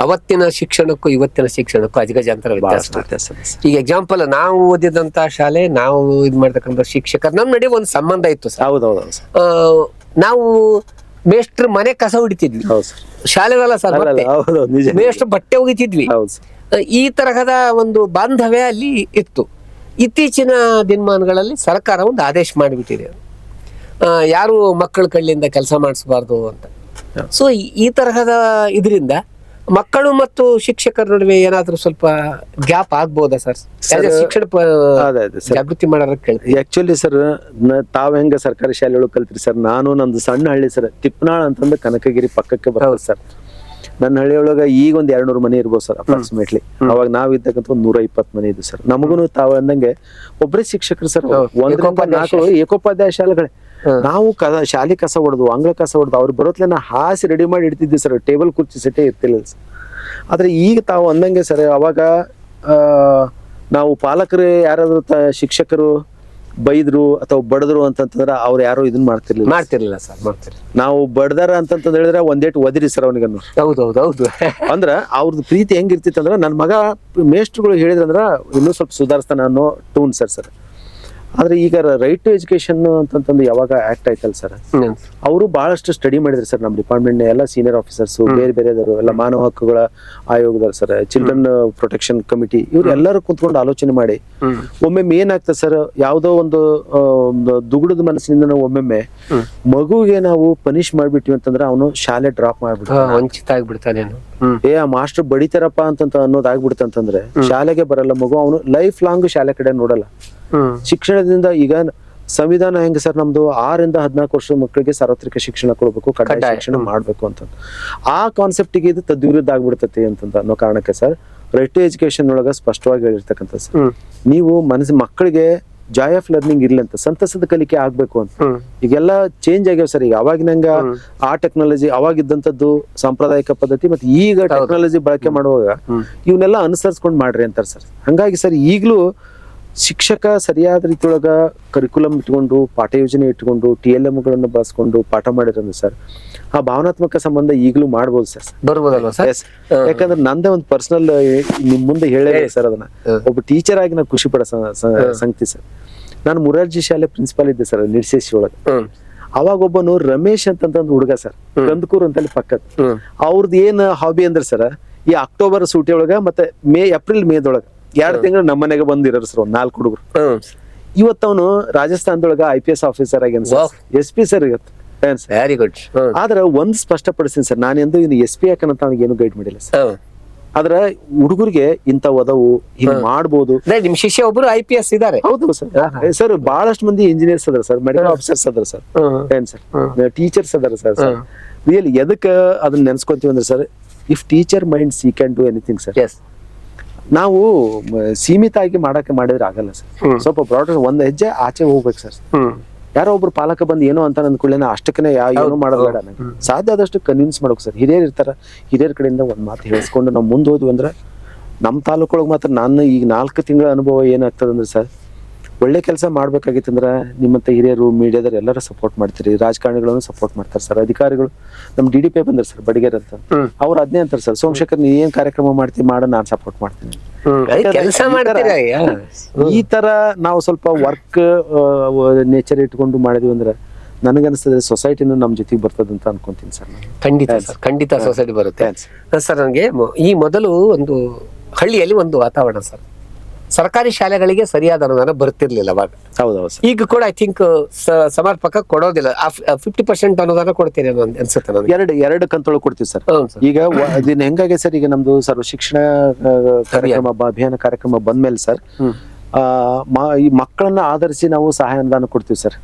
ಅವತ್ತಿನ ಶಿಕ್ಷಣಕ್ಕೂ ಇವತ್ತಿನ ಶಿಕ್ಷಣಕ್ಕೂ ಅಜಗಜಾಂತರ ವ್ಯತ್ಯಾಸ. ಈಗ ಎಕ್ಸಾಂಪಲ್, ನಾವು ಓದಿದಂತ ಶಾಲೆ, ನಾವು ಇದ್ ಮಾಡ್ತಕ್ಕಂಥ ಶಿಕ್ಷಕರು ನಮ್ ನಡುವೆ ಒಂದು ಸಂಬಂಧ ಇತ್ತು ಸರ್. ಹೌದೌದು. ನಾವು ಮೇಷ್ಟ್ರ ಮನೆ ಕಸ ಹೊಡಿತಿದ್ವಿ, ಶಾಲೆಗಲ್ಲ ಸರ್, ಮೇಷ್ಟ್ರ ಬಟ್ಟೆ ಒಗಿತಿದ್ವಿ. ಈ ತರಹದ ಒಂದು ಬಾಂಧವ್ಯ ಅಲ್ಲಿ ಇತ್ತು. ಇತ್ತೀಚಿನ ದಿನಮಾನಗಳಲ್ಲಿ ಸರ್ಕಾರ ಒಂದು ಆದೇಶ ಮಾಡಿಬಿಟ್ಟಿದೆ, ಯಾರು ಮಕ್ಕಳ ಕಳ್ಳಿಂದ ಕೆಲಸ ಮಾಡಿಸಬಾರ್ದು ಅಂತ. ಸೊ ಈ ತರಹದ ಇದರಿಂದ ಮಕ್ಕಳು ಮತ್ತು ಶಿಕ್ಷಕರ ನಡುವೆ ಏನಾದ್ರೂ ಸ್ವಲ್ಪ ಗ್ಯಾಪ್ ಆಗ್ಬೋದಾ ಸರ್? ಶಿಕ್ಷಣ ಜಾಗೃತಿ ಮಾಡೋರ ಕೇಳ್ತೀವಿ. ಆಕ್ಚುಲಿ ಸರ್, ತಾವ್ ಹೆಂಗ ಸರ್ಕಾರಿ ಶಾಲೆಗಳು ಕಲ್ತ್ರಿ ಸರ್, ನಾನು ನಮ್ದು ಸಣ್ಣ ಹಳ್ಳಿ ಸರ್, ತಿಪ್ಪನಾಳ್ ಅಂತಂದ್ರೆ ಕನಕಗಿರಿ ಪಕ್ಕಕ್ಕೆ ಬರೋದು ಸರ್. ನನ್ನ ಹಳ್ಳಿಯೊಳಗ ಈಗ ಒಂದ್ 200 ಮನೆ ಇರ್ಬೋದು ಸರ್ ಅಪ್ರಾಕ್ಸಿಮೇಟ್ಲಿ. ಅವಾಗ ನಾವ್ ಇದ್ದಕ್ಕಂತ ಒಂದ್ 120 ಮನೆ ಇದ್ವು ಸರ್. ನಮಗೂ ತಾವ್ ಅಂದಂಗೆ ಒಬ್ಬರೇ ಶಿಕ್ಷಕರು ಸರ್, 1-4 ಏಕೋಪಾಧ್ಯಾಯ ಶಾಲೆಗಳೇ. ನಾವು ಶಾಲೆ ಕಸ ಹೊಡೆದು ಅಂಗಳ ಕಸ ಹೊಡೆದು ಅವ್ರು ಬರೋತ್ಲೆ ಹಾಸಿ ರೆಡಿ ಮಾಡಿ ಇಡ್ತಿದ್ವಿ ಸರ್, ಟೇಬಲ್ ಕುರ್ಚಿ ಸೆಟ್ಟೆ ಇರ್ತಿಲ್ಲ ಸರ್. ಆದ್ರೆ ಈಗ ತಾವು ಅಂದಂಗೆ ಸರ್, ಅವಾಗ ನಾವು ಪಾಲಕರು ಯಾರಾದ್ರೂ ಶಿಕ್ಷಕರು ಬೈದ್ರು ಅಥವಾ ಬಡದ್ರು ಅಂತಂತಂದ್ರ ಅವ್ರು ಯಾರು ಇದನ್ನ ಮಾಡ್ತಿರ್ಲಿಲ್ಲ ಸರ್. ನಾವು ಬಡ್ದಾರ ಅಂತಂತ ಹೇಳಿದ್ರೆ ಒಂದೇಟು ಒದಿರಿ ಸರ್ ಅವನಿಗೆ. ಹೌದು. ಅಂದ್ರ ಅವ್ರದ್ದು ಪ್ರೀತಿ ಹೆಂಗಿರ್ತಿತ್ತು ಅಂದ್ರ ನನ್ ಮಗ ಮೇಷ್ಟ್ರುಗಳು ಹೇಳಿದ್ರಂದ್ರ ಇನ್ನೂ ಸ್ವಲ್ಪ ಸುಧಾರಿಸ್ತಾನ ಅನ್ನೋ ಟೂನ್ ಸರ್. ಆದ್ರೆ ಈಗ ರೈಟ್ ಟು ಎಜುಕೇಶನ್ ಅಂತಂತಂದು ಯಾವಾಗ ಆಕ್ಟ್ ಆಯ್ತಲ್ಲ ಸರ್, ಅವರು ಬಹಳಷ್ಟು ಸ್ಟಡಿ ಮಾಡಿದ್ರು ಸರ್. ನಮ್ಮ ಡಿಪಾರ್ಟ್ಮೆಂಟ್ ಎಲ್ಲ ಸೀನಿಯರ್ ಆಫೀಸರ್ಸ್ ಬೇರೆದವರು ಎಲ್ಲ ಮಾನವ ಹಕ್ಕುಗಳ ಆಯೋಗದವ್ರು ಸರ್, ಚಿಲ್ಡ್ರನ್ ಪ್ರೊಟೆಕ್ಷನ್ ಕಮಿಟಿ, ಇವ್ರು ಎಲ್ಲರೂ ಕುಂತ್ಕೊಂಡು ಆಲೋಚನೆ ಮಾಡಿ ಒಮ್ಮೊಮ್ಮೆ ಏನಾಗ್ತದೆ ಸರ್, ಯಾವ್ದೋ ಒಂದು ದುಗುಡದ ಮನಸ್ಸಿನಿಂದ ನಾವು ಒಮ್ಮೊಮ್ಮೆ ಮಗುವಿಗೆ ನಾವು ಪನಿಷ್ ಮಾಡ್ಬಿಟ್ಟಿವಿ ಅಂತಂದ್ರೆ ಅವನು ಶಾಲೆ ಡ್ರಾಪ್ ಮಾಡ್ಬಿಡ್ತಾನೆ, ವಂಚಿತ ಆಗ್ಬಿಡ್ತಾನೆ. ಆ ಮಾಸ್ಟರ್ ಬಡಿತಾರಪ್ಪ ಅಂತ ಅನ್ನೋದಾಗ್ಬಿಡ್ತಂತಂದ್ರೆ ಶಾಲೆಗೆ ಬರಲ್ಲ ಮಗು, ಅವನು ಲೈಫ್ ಲಾಂಗ್ ಶಾಲೆ ಕಡೆ ನೋಡಲ್ಲ. ಶಿಕ್ಷಣದಿಂದ ಈಗ ಸಂವಿಧಾನ ಹೆಂಗ ಸರ್, ನಮ್ದು 6-14 ವರ್ಷದ ಮಕ್ಕಳಿಗೆ ಸಾರ್ವತ್ರಿಕ ಶಿಕ್ಷಣ ಕೊಡ್ಬೇಕು, ಕಡ್ಡಾಯ ಶಿಕ್ಷಣ ಮಾಡ್ಬೇಕು ಅಂತ. ಆ ಕಾನ್ಸೆಪ್ಟಿಗೆ ಇದು ತದ್ವಿರುದ್ಧ ಆಗ್ಬಿಡ್ತೈತಿ ಅಂತ ಅನ್ನೋ ಕಾರಣಕ್ಕೆ ಸರ್ ರೈಟ್ ಟು ಎಜುಕೇಶನ್ ಒಳಗ ಸ್ಪಷ್ಟವಾಗಿ ಹೇಳಿರ್ತಕ್ಕಂಥ ಸರ್, ನೀವು ಮಕ್ಕಳಿಗೆ ಜಾಯ್ ಆಫ್ ಲರ್ನಿಂಗ್ ಇರ್ಲಿ ಅಂತ, ಸಂತಸದ ಕಲಿಕೆ ಆಗ್ಬೇಕು ಅಂತ. ಈಗೆಲ್ಲ ಚೇಂಜ್ ಆಗ್ಯಾವ ಸರ್. ಈಗ ಅವಾಗಿನಂಗ ಆ ಟೆಕ್ನಾಲಜಿ ಅವಾಗಿದ್ದಂಥದ್ದು ಸಾಂಪ್ರದಾಯಿಕ ಪದ್ಧತಿ ಮತ್ತೆ ಈಗ ಟೆಕ್ನಾಲಜಿ ಬಳಕೆ ಮಾಡುವಾಗ ಇವನ್ನೆಲ್ಲ ಅನುಸರಿಸ್ಕೊಂಡ್ ಮಾಡ್ರಿ ಅಂತಾರೆ ಸರ್. ಹಂಗಾಗಿ ಸರ್ ಈಗ್ಲೂ ಶಿಕ್ಷಕ ಸರಿಯಾದ ರೀತಿಯೊಳಗ ಕರಿಕ್ಯುಲಮ್ ಇಟ್ಕೊಂಡು, ಪಾಠ ಯೋಜನೆ ಇಟ್ಕೊಂಡು, TLM ಗಳನ್ನ ಬಳಸ್ಕೊಂಡು ಪಾಠ ಮಾಡಿರಂದ್ರೆ ಸರ್ ಆ ಭಾವನಾತ್ಮಕ ಸಂಬಂಧ ಈಗಲೂ ಮಾಡ್ಬೋದು ಸರ್. ಬರ್ಬೋದಲ್ವಾ ಸರ್? ಯಾಕಂದ್ರೆ ನಂದೇ ಒಂದು ಪರ್ಸನಲ್ ನಿಮ್ ಮುಂದೆ ಹೇಳೇ ಸರ್, ಅದನ್ನ ಒಬ್ಬ ಟೀಚರ್ ಆಗಿ ನಾನು ಖುಷಿ ಪಡೋ ಸಂಗತಿ ಸರ್. ನಾನು ಮುರಾರ್ಜಿ ಶಾಲೆ ಪ್ರಿನ್ಸಿಪಾಲ್ ಇದ್ದೆ ಸರ್ ನಿರ್ಸೇಶಿ ಒಳಗೆ. ಅವಾಗ ಒಬ್ಬನು ರಮೇಶ್ ಅಂತಂದ್ ಹುಡುಗ ಸರ್, ಕಂದಕೂರ್ ಅಂತಲ್ಲಿ ಪಕ್ಕದ. ಅವ್ರದ್ದು ಏನ್ ಹಾಬಿ ಅಂದ್ರೆ ಸರ್, ಈ ಅಕ್ಟೋಬರ್ ಸೂಟಿ ಒಳಗ ಮತ್ತೆ ಏಪ್ರಿಲ್ ಮೇದೊಳಗ 2 ತಿಂಗಳು ನಮ್ಮ ಮನೆಗೆ ಬಂದಿರೋರು ಸರ್, 4 ಹುಡುಗರು. ಇವತ್ತವನು ರಾಜಸ್ಥಾನದೊಳಗ IPS ಆಫೀಸರ್ ಆಗ್ಯಾನ sir, SP sir. Very good. ಆದ್ರ ಒಂದ್ ಸ್ಪಷ್ಟಪಡಿಸ್ತೀನಿ ಸರ್, ನಾನೆಂದು ಇನ್ನು SP ಯಾಕಂತ ಅವ್ನಿಗೆ ಏನು ಗೈಡ್ ಮಾಡಿಲ್ಲ ಸರ್. ಆದ್ರ ಹುಡುಗರಿಗೆ ಇಂತ ಒದವು ಹಿಂಗ್ ಮಾಡ್ಬೋದು. ನಿಮ್ ಶಿಷ್ಯ ಒಬ್ರು IPS ಇದಾರೆ? ಹೌದು ಸರ್. ಸರ್ ಬಹಳಷ್ಟು ಮಂದಿ ಇಂಜಿನಿಯರ್ಸ್ ಅದಾರ ಸರ್, ಮೆಡಿಕಲ್ ಆಫೀಸರ್ಸ್ ಅದಾರ ಸರ್, ಏನ್ ಸರ್ ಟೀಚರ್ಸ್ ಅದಾರ ಸರ್. ರಿಯಲಿ ಎದಕ್ಕ ಅದನ್ನ ನೆನ್ಸ್ಕೊಂತೀವಿ ಅಂದ್ರೆ sir, if teacher minds he can do anything sir. ನಾವು ಸೀಮಿತ ಆಗಿ ಮಾಡಿದ್ರೆ ಆಗಲ್ಲ ಸರ್. ಸ್ವಲ್ಪ ಬ್ರಾಡರ್ ಒಂದ್ ಹೆಜ್ಜೆ ಆಚೆ ಹೋಗ್ಬೇಕು ಸರ್. ಯಾರೋ ಒಬ್ರು ಪಾಲಕ ಬಂದು ಏನೋ ಅಂತ ಅಂದ್ಕೊಳ್ಳೇನ ಅಷ್ಟಕ್ಕನೆ ಏನು ಮಾಡೋದು ಬೇಡ. ಸಾಧ್ಯ ಆದಷ್ಟು ಕನ್ವಿನ್ಸ್ ಮಾಡ್ಬೇಕು ಸರ್. ಹಿರಿಯರ್ ಇರ್ತಾರ, ಹಿರಿಯರ ಕಡೆಯಿಂದ ಒಂದ್ ಮಾತು ಹೇಳಿಸ್ಕೊಂಡು ನಾವು ಮುಂದೆ ಹೋದ್ವಿ ಅಂದ್ರೆ ನಮ್ಮ ತಾಲೂಕೊಳಗೆ ಮಾತ್ರ ನಾನು ಈಗ 4 ತಿಂಗಳ ಅನುಭವ ಏನಾಗ್ತದಂದ್ರೆ ಸರ್, ಒಳ್ಳೆ ಕೆಲಸ ಮಾಡ್ಬೇಕಾಗಿತ್ತಂದ್ರ ನಿಮ್ಮಂತ ಹಿರಿಯರು, ಮೀಡಿಯಾದವ್ರು ಎಲ್ಲರೂ ಸಪೋರ್ಟ್ ಮಾಡ್ತೀರಿ, ರಾಜಕಾರಣಿಗಳನ್ನು ಸಪೋರ್ಟ್ ಮಾಡ್ತಾರೆ ಸರ್, ಅಧಿಕಾರಿಗಳು. ನಮ್ DDP ಬಂದ್ರ ಸರ್ ಬಡಿಗೇರ್ ಅಂತ, ಅವ್ರು ಅದನ್ನೇ ಅಂತಾರೆ ಸರ್, ಸೋಮಶೇಖರ್ ನೀ ಏನ್ ಕಾರ್ಯಕ್ರಮ ಮಾಡ್ತೀವಿ ಮಾಡ, ನಾನ್ ಸಪೋರ್ಟ್ ಮಾಡ್ತೀನಿ. ಈ ತರ ನಾವು ಸ್ವಲ್ಪ ವರ್ಕ್ ನೇಚರ್ ಇಟ್ಕೊಂಡು ಮಾಡಿದ್ವಿ ಅಂದ್ರೆ ನನಗನ್ಸ್ತದೆ ಸೊಸೈಟಿನೂ ನಮ್ ಜೊತೆಗೆ ಬರ್ತದಂತ ಅನ್ಕೊಂತೀನಿ ಸರ್. ಖಂಡಿತ ಸರ್, ಖಂಡಿತ ಸೊಸೈಟಿ ಬರುತ್ತೆ ಸರ್. ನನಗೆ ಈ ಮೊದಲು ಒಂದು ಹಳ್ಳಿಯಲ್ಲಿ ಒಂದು ವಾತಾವರಣ ಸರ್, ಸರ್ಕಾರಿ ಶಾಲೆಗಳಿಗೆ ಸರಿಯಾದ ಅನುದಾನ ಬರ್ತಿರ್ಲಿಲ್ಲ ಅವಾಗ. ಹೌದೌದು. ಈಗ ಕೂಡ ಐ ಥಿಂಕ್ ಸಮರ್ಪಕ ಕೊಡೋದಿಲ್ಲ. 50% ಅನುದಾನ ಕೊಡ್ತೀರಿ ಅನ್ಸುತ್ತೆ ನನಗೆ. ಎರಡು ಕಂತೊಳಗೆ ಕೊಡ್ತೀವಿ ಸರ್. ಈಗ ಇದನ್ನ ಹೆಂಗಾಗೆ ಸರ್, ಈಗ ನಮ್ದು ಸರ್ವ ಶಿಕ್ಷಣ ಕಾರ್ಯಕ್ರಮ ಅಭಿಯಾನ ಕಾರ್ಯಕ್ರಮ ಬಂದ್ಮೇಲೆ ಸರ್, ಈ ಮಕ್ಕಳನ್ನ ಆಧರಿಸಿ ನಾವು ಸಹಾಯ ಅನುದಾನ ಕೊಡ್ತೀವಿ ಸರ್.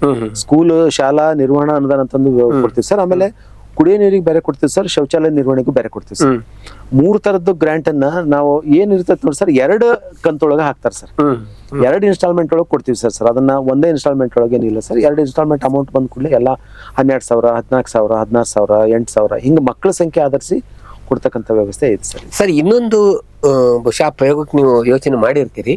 ಸ್ಕೂಲ್ ಶಾಲಾ ನಿರ್ವಹಣಾ ಅನುದಾನ ಅಂತಂದು ಕೊಡ್ತೀವಿ ಸರ್. ಆಮೇಲೆ ಕುಡಿಯೋ ನೀರಿಗೆ ಬೇರೆ ಕೊಡ್ತೀವಿ ಸರ್, ಶೌಚಾಲಯ ನಿರ್ವಹಣೆಗೂ ಬೇರೆ ಕೊಡ್ತೀವಿ ಸರ್. 3 ತರದ್ದು ಗ್ರಾಂಟ್ ಅನ್ನ ನಾವು ಏನಿರ್ತದೆ ನೋಡಿ ಸರ್, 2 ಕಂತೊಳಗೆ ಹಾಕ್ತಾರೆ ಸರ್. 2 ಇನ್ಸ್ಟಾಲ್ಮೆಂಟ್ ಒಳಗೆ ಕೊಡ್ತೀವಿ ಸರ್. ಅದನ್ನ ಒಂದೇ ಇನ್ಸ್ಟಾಲ್ಮೆಂಟ್ ಒಳಗೆ ಏನಿಲ್ಲ ಸರ್, 2 ಇನ್ಸ್ಟಾಲ್ಮೆಂಟ್ ಅಮೌಂಟ್ ಬಂದ ಕೂಡಲೇ ಎಲ್ಲ 12,000, 14,000, 16,000, 8,000 ಹಿಂಗೆ ಮಕ್ಕಳ ಸಂಖ್ಯೆ ಆಧರಿಸಿ ಕೊಡ್ತಕ್ಕಂಥ ವ್ಯವಸ್ಥೆ ಐತೆ ಸರ್. ಸರ್ ಇನ್ನೊಂದು ಬಹುಶಃ ಪ್ರಯೋಗಕ್ಕೆ ನೀವು ಯೋಚನೆ ಮಾಡಿರ್ತೀರಿ,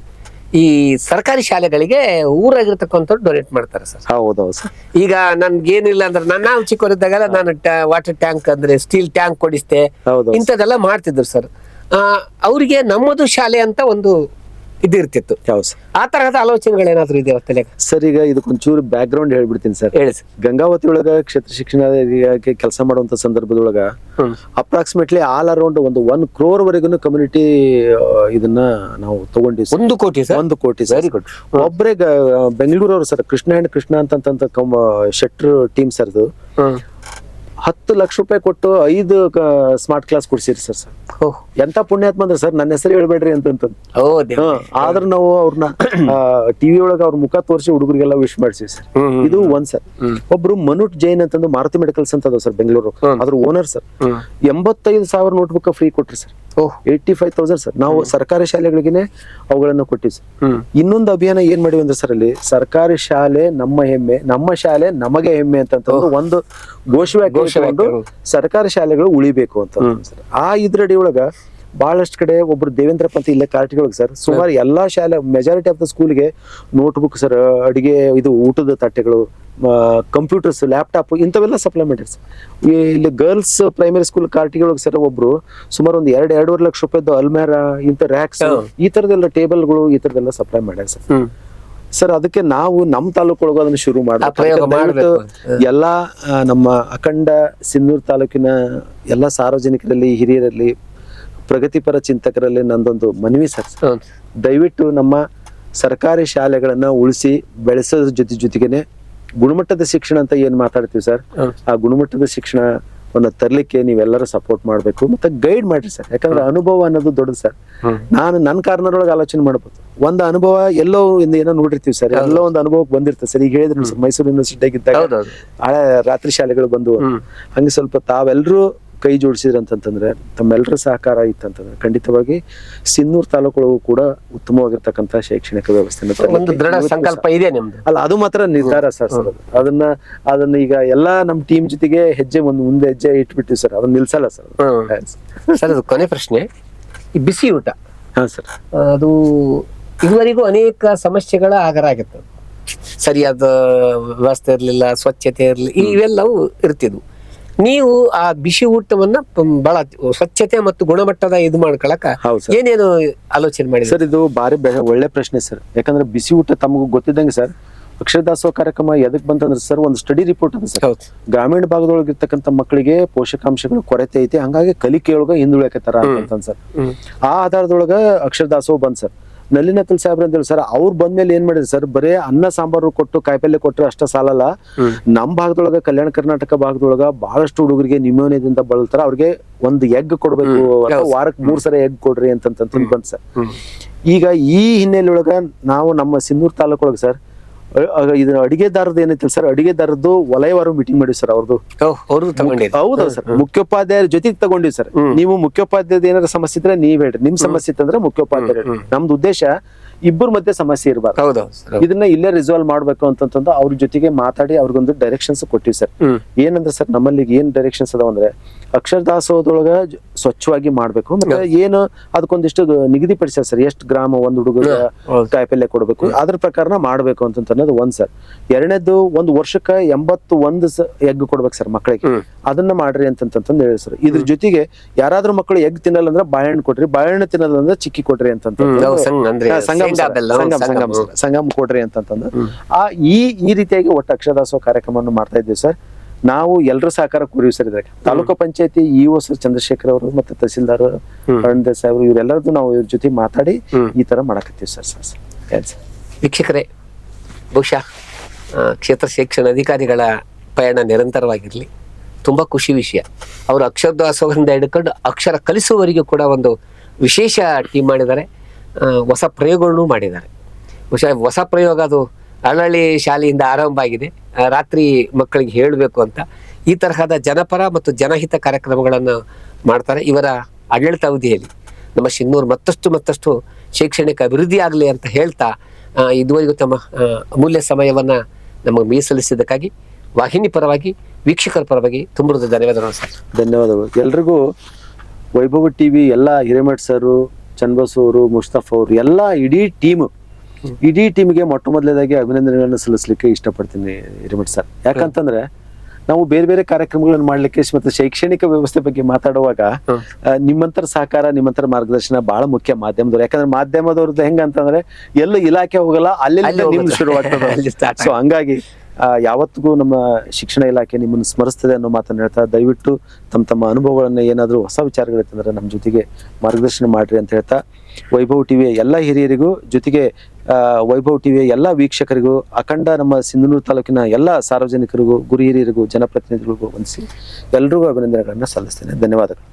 ಈ ಸರ್ಕಾರಿ ಶಾಲೆಗಳಿಗೆ ಊರಾಗಿರ್ತಕ್ಕಂಥವ್ರು ಡೊನೇಟ್ ಮಾಡ್ತಾರೆ ಸರ್. ಹೌದೌದು ಸರ್. ಈಗ ನನ್ಗೇನಿಲ್ಲ ಅಂದ್ರೆ ನಾವು ಚಿಕ್ಕವರಿದ್ದಾಗೆಲ್ಲ ನಾನು ವಾಟರ್ ಟ್ಯಾಂಕ್ ಅಂದ್ರೆ ಸ್ಟೀಲ್ ಟ್ಯಾಂಕ್ ಕೊಡಿಸ್ತೆ, ಇಂಥದ್ದೆಲ್ಲ ಮಾಡ್ತಿದ್ರು ಸರ್. ಅವ್ರಿಗೆ ನಮ್ಮದು ಶಾಲೆ ಅಂತ ಒಂದು ಇದಿರ್ತಿತ್ತು. ಆ ತರಹದ ಆಲೋಚನೆಗಳೇನಾದ್ರೂ ಇದೆಯಾ ತಲೆಗೆ? ಸರ್ ಈಗ ಇದಕ್ಕೊಂಚೂರು ಬ್ಯಾಕ್ ಗ್ರೌಂಡ್ ಹೇಳ್ಬಿಡ್ತೀನಿ ಸರ್. ಹೇಳಿ ಸರ್. ಗಂಗಾವತಿ ಒಳಗ ಕ್ಷೇತ್ರ ಶಿಕ್ಷಣ ಕೆಲಸ ಮಾಡುವಂತ ಸಂದರ್ಭದೊಳಗ ಅಪ್ರಾಕ್ಸಿಮೇಟ್ಲಿ ಆಲ್ ಅರೌಂಡ್ 1 crore ವರೆಗೂ ಕಮ್ಯುನಿಟಿ ಇದನ್ನ ನಾವು ತಗೊಂಡಿವಿ. 1 ಕೋಟಿ ಸರ್? 1 ಕೋಟಿ ಸರ್. Very good. ಒಬ್ಬರೇ ಬೆಂಗಳೂರವ್ರು ಸರ್, ಕೃಷ್ಣ ಅಂಡ್ ಕೃಷ್ಣ ಅಂತ ಶೆಟ್ರ್ ಟೀಮ್ ಸರ್ದು 10 ಲಕ್ಷ ರೂಪಾಯಿ ಕೊಟ್ಟು 5 ಸ್ಮಾರ್ಟ್ ಕ್ಲಾಸ್ ಕೊಡ್ಸಿರಿ ಸರ್. ಎಂತ ಪುಣ್ಯಾತ್ಮ ಅಂದ್ರೆ ಸರ್, ನನ್ನ ಹೆಸರು ಹೇಳ್ಬೇಡ್ರಿ ಅಂತ. ಆದ್ರ ನಾವು ಅವ್ರನ್ನ ಟಿವಿ ಒಳಗ ಅವ್ರ ಮುಖ ತೋರಿಸಿ ಹುಡುಗರಿಗೆಲ್ಲ ವಿಶ್ ಮಾಡ್ಸಿವಿ ಸರ್. ಇದು ಒಂದ್ ಸರ್. ಒಬ್ರು ಮನುಟ್ ಜೈನ್ ಅಂತಂದು ಮಾರುತಿ ಮೆಡಿಕಲ್ಸ್ ಅಂತ ಅದಾವ ಸರ್ ಬೆಂಗಳೂರು, ಅದ್ರ ಓನರ್ ಸರ್. 85,000 ನೋಟ್ಬುಕ್ ಫ್ರೀ ಕೊಟ್ರಿ ಸರ್. 85,000 ಸರ್. ನಾವು ಸರ್ಕಾರಿ ಶಾಲೆಗಳಿಗೆನೆ ಅವುಗಳನ್ನ ಕೊಟ್ಟಿವಿ ಸರ್. ಇನ್ನೊಂದು ಅಭಿಯಾನ ಏನ್ ಮಾಡಿವಿ ಅಂದ್ರೆ ಸರ್, ಅಲ್ಲಿ ಸರ್ಕಾರಿ ಶಾಲೆ ನಮ್ಮ ಹೆಮ್ಮೆ, ನಮ್ಮ ಶಾಲೆ ನಮಗೆ ಹೆಮ್ಮೆ ಅಂತ ಒಂದು ಘೋಷವಾಕ್ಯ ಸರ್ಕಾರಿ ಶಾಲೆಗಳು ಉಳಿಬೇಕು ಅಂತ ಸರ್. ಆ ಇದ್ರಡಿ ಒಳಗ ಬಹಳಷ್ಟು ಕಡೆ ಒಬ್ರು ದೇವೇಂದ್ರಪ್ಪ ಅಂತ ಇಲ್ಲೇ ಕಾರ್ಟಿಗಳಿಗೆ ಸರ್, ಸುಮಾರು ಎಲ್ಲಾ ಶಾಲೆ ಮೆಜಾರಿಟಿ ಆಫ್ ದ ಸ್ಕೂಲ್ಗೆ ನೋಟ್ಬುಕ್ ಸರ್, ಅಡಿಗೆ ಇದು ಊಟದ ತಟ್ಟೆಗಳು, ಕಂಪ್ಯೂಟರ್ಸ್, ಲ್ಯಾಪ್ಟಾಪ್ ಇಂಥವೆಲ್ಲ ಸಪ್ಲೈ ಮಾಡಿರಿ ಸರ್. ಇಲ್ಲಿ ಗರ್ಲ್ಸ್ ಪ್ರೈಮರಿ ಸ್ಕೂಲ್ ಕಾರ್ಟಿಗಳಿಗೆ ಸರ್ ಒಬ್ರು ಸುಮಾರು 2-2.5 ಲಕ್ಷ ರೂಪಾಯಿದ್ದು ಅಲ್ಮೇರಾ, ಇಂಥ ರ್ಯಾಕ್ಸ್, ಈ ತರದೆಲ್ಲ ಟೇಬಲ್ಗಳು, ಈ ತರದೆಲ್ಲ ಸಪ್ಲೈ ಮಾಡ್ಯಾರ ಸರ್. ಸರ್ ಅದಕ್ಕೆ ನಾವು ನಮ್ಮ ತಾಲೂಕು ಒಳಗೂ ಅದನ್ನ ಶುರು ಮಾಡಬೇಕು. ಎಲ್ಲಾ ನಮ್ಮ ಅಖಂಡ ಸಿನ್ನೂರು ತಾಲೂಕಿನ ಎಲ್ಲಾ ಸಾರ್ವಜನಿಕರಲ್ಲಿ, ಹಿರಿಯರಲ್ಲಿ, ಪ್ರಗತಿಪರ ಚಿಂತಕರಲ್ಲಿ ನಂದೊಂದು ಮನವಿ ಸರ್, ದಯವಿಟ್ಟು ನಮ್ಮ ಸರ್ಕಾರಿ ಶಾಲೆಗಳನ್ನ ಉಳಿಸಿ ಬೆಳೆಸೋದ್ರ ಜೊತೆಗೇನೆ ಗುಣಮಟ್ಟದ ಶಿಕ್ಷಣ ಅಂತ ಏನ್ ಮಾತಾಡ್ತೀವಿ ಸರ್, ಆ ಗುಣಮಟ್ಟದ ಶಿಕ್ಷಣವನ್ನ ತರ್ಲಿಕ್ಕೆ ನೀವೆಲ್ಲರೂ ಸಪೋರ್ಟ್ ಮಾಡ್ಬೇಕು, ಮತ್ತೆ ಗೈಡ್ ಮಾಡ್ರಿ ಸರ್. ಯಾಕಂದ್ರೆ ಅನುಭವ ಅನ್ನೋದು ದೊಡ್ಡದು ಸರ್. ನಾನು ನನ್ನ ಕಾರ್ನರೊಳಗೆ ಆಲೋಚನೆ ಮಾಡ್ಬೋದು, ಒಂದು ಅನುಭವ ಎಲ್ಲೋ ಏನೋ ನೋಡಿರ್ತೀವಿ ಸರ್, ಎಲ್ಲೋ ಒಂದು ಅನುಭವಕ್ಕೆ ಬಂದಿರ್ತದೆ ಸರ್. ಈಗ ಹೇಳಿದ್ರು ಸರ್, ಮೈಸೂರು ಯೂನಿವರ್ಸಿಟಿಯಾಗಿದ್ದಾಗ ಹಳೆ ರಾತ್ರಿ ಶಾಲೆಗಳು ಬಂದು, ಹಂಗೆ ಸ್ವಲ್ಪ ತಾವೆಲ್ಲರೂ ಕೈ ಜೋಡಿಸಿದ್ರಂತಂದ್ರೆ, ತಮ್ಮೆಲ್ಲರ ಸಹಕಾರ ಇತ್ತಂತಂದ್ರೆ ಖಂಡಿತವಾಗಿ ಸಿನ್ನೂರು ತಾಲೂಕು ಕೂಡ ಉತ್ತಮವಾಗಿರ್ತಕ್ಕಂಥ ಶೈಕ್ಷಣಿಕ ವ್ಯವಸ್ಥೆ ಸಂಕಲ್ಪ ಇದೆ ನಿಮ್ದು. ಅಲ್ಲ, ಅದು ಮಾತ್ರ ನಿರ್ಧಾರ ಸರ್. ಅದನ್ನ ಈಗ ಎಲ್ಲಾ ನಮ್ ಟೀಮ್ ಜೊತೆಗೆ ಮುಂದೆ ಹೆಜ್ಜೆ ಇಟ್ಬಿಟ್ಟಿವಿ ಸರ್, ಅದನ್ನ ನಿಲ್ಸಲ್ಲ ಸರ್. ಸರ್ ಅದು ಕೊನೆ ಪ್ರಶ್ನೆ, ಈ ಬಿಸಿ ಊಟ. ಹಾ ಸರ್. ಅದು ಇದುವರೆಗೂ ಅನೇಕ ಸಮಸ್ಯೆಗಳ ಆಗರ ಆಗಿತ್ತು. ಸರಿಯಾದ ವ್ಯವಸ್ಥೆ ಇರಲಿಲ್ಲ, ಸ್ವಚ್ಛತೆ ಇರಲಿಲ್ಲ, ಇವೆಲ್ಲವೂ ಇರ್ತಿದ್ವು. ನೀವು ಆ ಬಿಸಿ ಊಟವನ್ನ ಬಹಳ ಸ್ವಚ್ಛತೆ ಮತ್ತು ಗುಣಮಟ್ಟದ ಇದು ಮಾಡ್ಕೊಳಕ ಏನೇನು ಆಲೋಚನೆ ಮಾಡಿ ಸರ್? ಇದು ಬಾರಿ ಒಳ್ಳೆ ಪ್ರಶ್ನೆ ಸರ್. ಯಾಕಂದ್ರೆ ಬಿಸಿ ಊಟ ತಮಗೂ ಗೊತ್ತಿದ್ದಂಗೆ ಸರ್, ಅಕ್ಷರ ದಾಸೋಹ ಕಾರ್ಯಕ್ರಮ ಎದಕ್ ಬಂತಂದ್ರೆ ಸರ್, ಒಂದು ಸ್ಟಡಿ ರಿಪೋರ್ಟ್ ಅದ ಸರ್. ಗ್ರಾಮೀಣ ಭಾಗದೊಳಗೆ ಇರ್ತಕ್ಕಂಥ ಮಕ್ಕಳಿಗೆ ಪೋಷಕಾಂಶಗಳ ಕೊರತೆ ಐತಿ, ಹಂಗಾಗಿ ಕಲಿಕೆಯೊಳಗ ಹಿಂದುಳಿಯಕತ್ತಾರ ಅಂತ ಸರ್. ಆ ಆಧಾರದೊಳಗ ಅಕ್ಷರ ದಾಸೋಹ ಬಂದ್ ಸರ್. ನಳಿನಕಲ್ ಸಾಹೇಬ್ರ ಅಂತ ಹೇಳಿ ಸರ್, ಅವ್ರು ಬಂದ್ಮೇಲೆ ಏನ್ ಮಾಡಿದ್ರು ಸರ್, ಬರೇ ಅನ್ನ ಸಾಂಬಾರು ಕೊಟ್ಟು ಕಾಯಿಪಲ್ಯ ಕೊಟ್ರೆ ಅಷ್ಟ ಸಾಲಲ್ಲ. ನಮ್ ಭಾಗದೊಳಗ, ಕಲ್ಯಾಣ ಕರ್ನಾಟಕ ಭಾಗದೊಳಗ ಬಹಳಷ್ಟು ಹುಡುಗರಿಗೆ ನ್ಯೂಮೋನಿಯಾದಿಂದ ಬಳಲ್ತಾರ, ಅವ್ರಿಗೆ ಒಂದು ಎಗ್ ಕೊಡ್ಬೇಕು, ವಾರಕ್ಕೆ 3 ಸಲ ಎಗ್ ಕೊಡ್ರಿ ಅಂತ ಬಂದ್ ಸರ್. ಈಗ ಈ ಹಿನ್ನೆಲೆಯೊಳಗ ನಾವು ನಮ್ಮ ಸಿನ್ನೂರು ತಾಲೂಕೊಳಗ ಸರ್, ಇದು ಅಡಿಗೆದಾರದ್ದು ಏನೈತಿ ಸರ್, ಅಡಿಗೆದಾರದ್ದು ವಲಯವಾರು ಮೀಟಿಂಗ್ ಮಾಡಿವಿ ಸರ್. ಅವ್ರದ್ದು ಹೌದಾ ಸರ್, ಮುಖ್ಯೋಪಾಧ್ಯಾಯರ ಜೊತೆಗೆ ತಗೊಂಡಿವಿ ಸರ್. ನೀವು ಮುಖ್ಯೋಪಾಧ್ಯಾಯದ ಏನಾರ ಸಮಸ್ಯೆ ಇದ್ರೆ ನೀವ್ ಹೇಳ್ರಿ, ನಿಮ್ ಸಮಸ್ಯೆ ಇತ್ತಂದ್ರೆ ಮುಖ್ಯೋಪಾಧ್ಯಾಯ. ನಮ್ದು ಉದ್ದೇಶ ಇಬ್ಬರ ಮಧ್ಯೆ ಸಮಸ್ಯೆ ಇರಬಾರ್ದು, ಇದನ್ನ ಇಲ್ಲೇ ರಿಸಾಲ್ವ್ ಮಾಡ್ಬೇಕು ಅಂತಂದು ಅವ್ರ ಜೊತೆಗೆ ಮಾತಾಡಿ ಅವ್ರಿಗೊಂದು ಡೈರೆಕ್ಷನ್ಸ್ ಕೊಟ್ಟಿವಿ ಸರ್. ಏನಂದ್ರೆ ಸರ್, ನಮ್ಮಲ್ಲಿ ಏನ್ ಡೈರೆಕ್ಷನ್ಸ್ ಅದಾವ ಅಂದ್ರೆ, ಅಕ್ಷರ ದಾಸೋಹದೊಳಗ ಸ್ವಚ್ಛವಾಗಿ ಮಾಡ್ಬೇಕು, ಮತ್ತೆ ಏನು ಅದಕ್ಕೊಂದಿಷ್ಟು ನಿಗದಿಪಡಿಸ್ಯಾರ ಸರ್, ಎಷ್ಟು ಗ್ರಾಮ ಒಂದು ಹುಡುಗ ಕಾಯಿಪಲ್ಯ ಕೊಡ್ಬೇಕು, ಅದ್ರ ಪ್ರಕಾರನ ಮಾಡ್ಬೇಕು ಅಂತ ಅನ್ನೋದು ಒಂದ್ ಸರ್. ಎರಡನೇದು, ಒಂದು ವರ್ಷಕ್ಕೆ 81 ಎಗ್ ಕೊಡ್ಬೇಕು ಸರ್ ಮಕ್ಕಳಿಗೆ, ಅದನ್ನ ಮಾಡ್ರಿ ಅಂತಂತಂದು ಹೇಳಿ ಸರ್. ಇದ್ರ ಜೊತೆಗೆ ಯಾರಾದ್ರೂ ಮಕ್ಕಳು ಎಗ್ ತಿನ್ನಲ್ಲ ಅಂದ್ರೆ ಬಾಳೆಹಣ್ಣು ಕೊಡ್ರಿ, ಬಾಳೆಹಣ್ಣು ತಿನ್ನಲ್ಲ ಅಂದ್ರೆ ಚಿಕ್ಕಿ ಕೊಡ್ರಿ ಸಂಗಮ ಕೊಡ್ರಿ ಅಂತಂತಂದು ಈ ರೀತಿಯಾಗಿ ಒಟ್ಟು ಅಕ್ಷರ ದಾಸೋಹ ಕಾರ್ಯಕ್ರಮವನ್ನು ಮಾಡ್ತಾ ಇದ್ದೀವಿ ಸರ್. ನಾವು ಎಲ್ಲರೂ ಸಹಕಾರ ಕೋರಿವಿ ಸರ್. ಇದ್ರಾಗ ತಾಲೂಕು ಪಂಚಾಯತಿ ಇಒ ಸರ್ ಚಂದ್ರಶೇಖರ್ ಅವರು ಮತ್ತೆ ತಹಸೀಲ್ದಾರ್ ಅರುಣ್ ಸಾಹೇಬ್ರು ಇವರೆಲ್ಲರದು ನಾವು ಇವ್ರ ಜೊತೆ ಮಾತಾಡಿ ಈ ತರ ಮಾಡಕತ್ತೀವಿ ಸರ್. ವೀಕ್ಷಕರೇ, ಬಹುಶಃ ಕ್ಷೇತ್ರ ಶಿಕ್ಷಣ ಅಧಿಕಾರಿಗಳ ಪಯಣ ನಿರಂತರವಾಗಿರ್ಲಿ. ತುಂಬಾ ಖುಷಿ ವಿಷಯ, ಅವರು ಅಕ್ಷರ ದಾಸೋಹದಿಂದ ಹಿಡ್ಕೊಂಡು ಅಕ್ಷರ ಕಲಿಸುವವರೆಗೂ ಕೂಡ ಒಂದು ವಿಶೇಷ ಟೀಮ್ ಮಾಡಿದ್ದಾರೆ, ಹೊಸ ಪ್ರಯೋಗಗಳನ್ನು ಮಾಡಿದ್ದಾರೆ. ಬಹುಶಃ ಹೊಸ ಪ್ರಯೋಗ ಅದು ಅಳಹಳ್ಳಿ ಶಾಲೆಯಿಂದ ಆರಂಭ ಆಗಿದೆ. ರಾತ್ರಿ ಮಕ್ಕಳಿಗೆ ಹೇಳಬೇಕು ಅಂತ ಈ ತರಹದ ಜನಪರ ಮತ್ತು ಜನಹಿತ ಕಾರ್ಯಕ್ರಮಗಳನ್ನು ಮಾಡ್ತಾರೆ. ಇವರ ಆಡಳಿತಾವಧಿಯಲ್ಲಿ ನಮ್ಮ ಶಿನ್ನೂರು ಮತ್ತಷ್ಟು ಶೈಕ್ಷಣಿಕ ಅಭಿವೃದ್ಧಿ ಆಗಲಿ ಅಂತ ಹೇಳ್ತಾ ಇದುವರೆಗೂ ತಮ್ಮ ಅಮೂಲ್ಯ ಸಮಯವನ್ನು ನಮಗೆ ಮೀಸಲಿಸಿದ್ದಕ್ಕಾಗಿ ವಾಹಿನಿ ಪರವಾಗಿ ವೀಕ್ಷಕರ ಪರವಾಗಿ ತುಂಬ ಧನ್ಯವಾದಗಳು ಸರ್. ಧನ್ಯವಾದಗಳು ಎಲ್ರಿಗೂ. ವೈಭವ ಟಿವಿ ಎಲ್ಲ ಹಿರೇಮಠ್ ಸರು, ಚನ್ನಬಸು ಅವರು, ಮುಸ್ತಫಾ ಅವರು, ಎಲ್ಲ ಇಡೀ ಟೀಮ್ಗೆ ಮೊಟ್ಟ ಮೊದಲನೇದಾಗಿ ಅಭಿನಂದನೆಗಳನ್ನು ಸಲ್ಲಿಸಲಿಕ್ಕೆ ಇಷ್ಟಪಡ್ತೀನಿ ಹಿರೇಮಠ್ ಸರ್. ಯಾಕಂತಂದ್ರೆ ನಾವು ಬೇರೆ ಬೇರೆ ಕಾರ್ಯಕ್ರಮಗಳನ್ನು ಮಾಡ್ಲಿಕ್ಕೆ ಮತ್ತು ಶೈಕ್ಷಣಿಕ ವ್ಯವಸ್ಥೆ ಬಗ್ಗೆ ಮಾತಾಡುವಾಗ ನಿಮ್ಮಂತರ ಸಹಕಾರ, ನಿಮ್ಮಂತರ ಮಾರ್ಗದರ್ಶನ ಬಹಳ ಮುಖ್ಯ ಮಾಧ್ಯಮದವ್ರು. ಯಾಕಂದ್ರೆ ಮಾಧ್ಯಮದವ್ರದ್ದು ಹೆಂಗಂತಂದ್ರೆ ಎಲ್ಲ ಇಲಾಖೆ ಹೋಗಲ್ಲ, ಅಲ್ಲೆಲ್ಲ ನಿಮ್ದು ಶುರುವಾಗ್ತದೆ. ಸೊ ಹಂಗಾಗಿ ಯಾವತ್ತಿಗೂ ನಮ್ಮ ಶಿಕ್ಷಣ ಇಲಾಖೆ ನಿಮ್ಮನ್ನು ಸ್ಮರಿಸ್ತದೆ ಅನ್ನೋ ಮಾತನ್ನು ಹೇಳ್ತಾ, ದಯವಿಟ್ಟು ತಮ್ಮ ಅನುಭವಗಳನ್ನ ಏನಾದರೂ ಹೊಸ ವಿಚಾರಗಳಿತ್ತಂದ್ರೆ ನಮ್ಮ ಜೊತೆಗೆ ಮಾರ್ಗದರ್ಶನ ಮಾಡ್ರಿ ಅಂತ ಹೇಳ್ತಾ, ವೈಭವ್ ಟಿವಿಯ ಎಲ್ಲ ಹಿರಿಯರಿಗೂ ಜೊತೆಗೆ ವೈಭವ್ ಟಿವಿಯ ಎಲ್ಲ ವೀಕ್ಷಕರಿಗೂ, ಅಖಂಡ ನಮ್ಮ ಸಿಂಧನೂರು ತಾಲೂಕಿನ ಎಲ್ಲ ಸಾರ್ವಜನಿಕರಿಗೂ, ಗುರು ಹಿರಿಯರಿಗೂ, ಜನಪ್ರತಿನಿಧಿಗಳಿಗೂ ವಂದಿಸಿ ಎಲ್ರಿಗೂ ಅಭಿನಂದನೆಗಳನ್ನ ಸಲ್ಲಿಸ್ತೇನೆ. ಧನ್ಯವಾದಗಳು.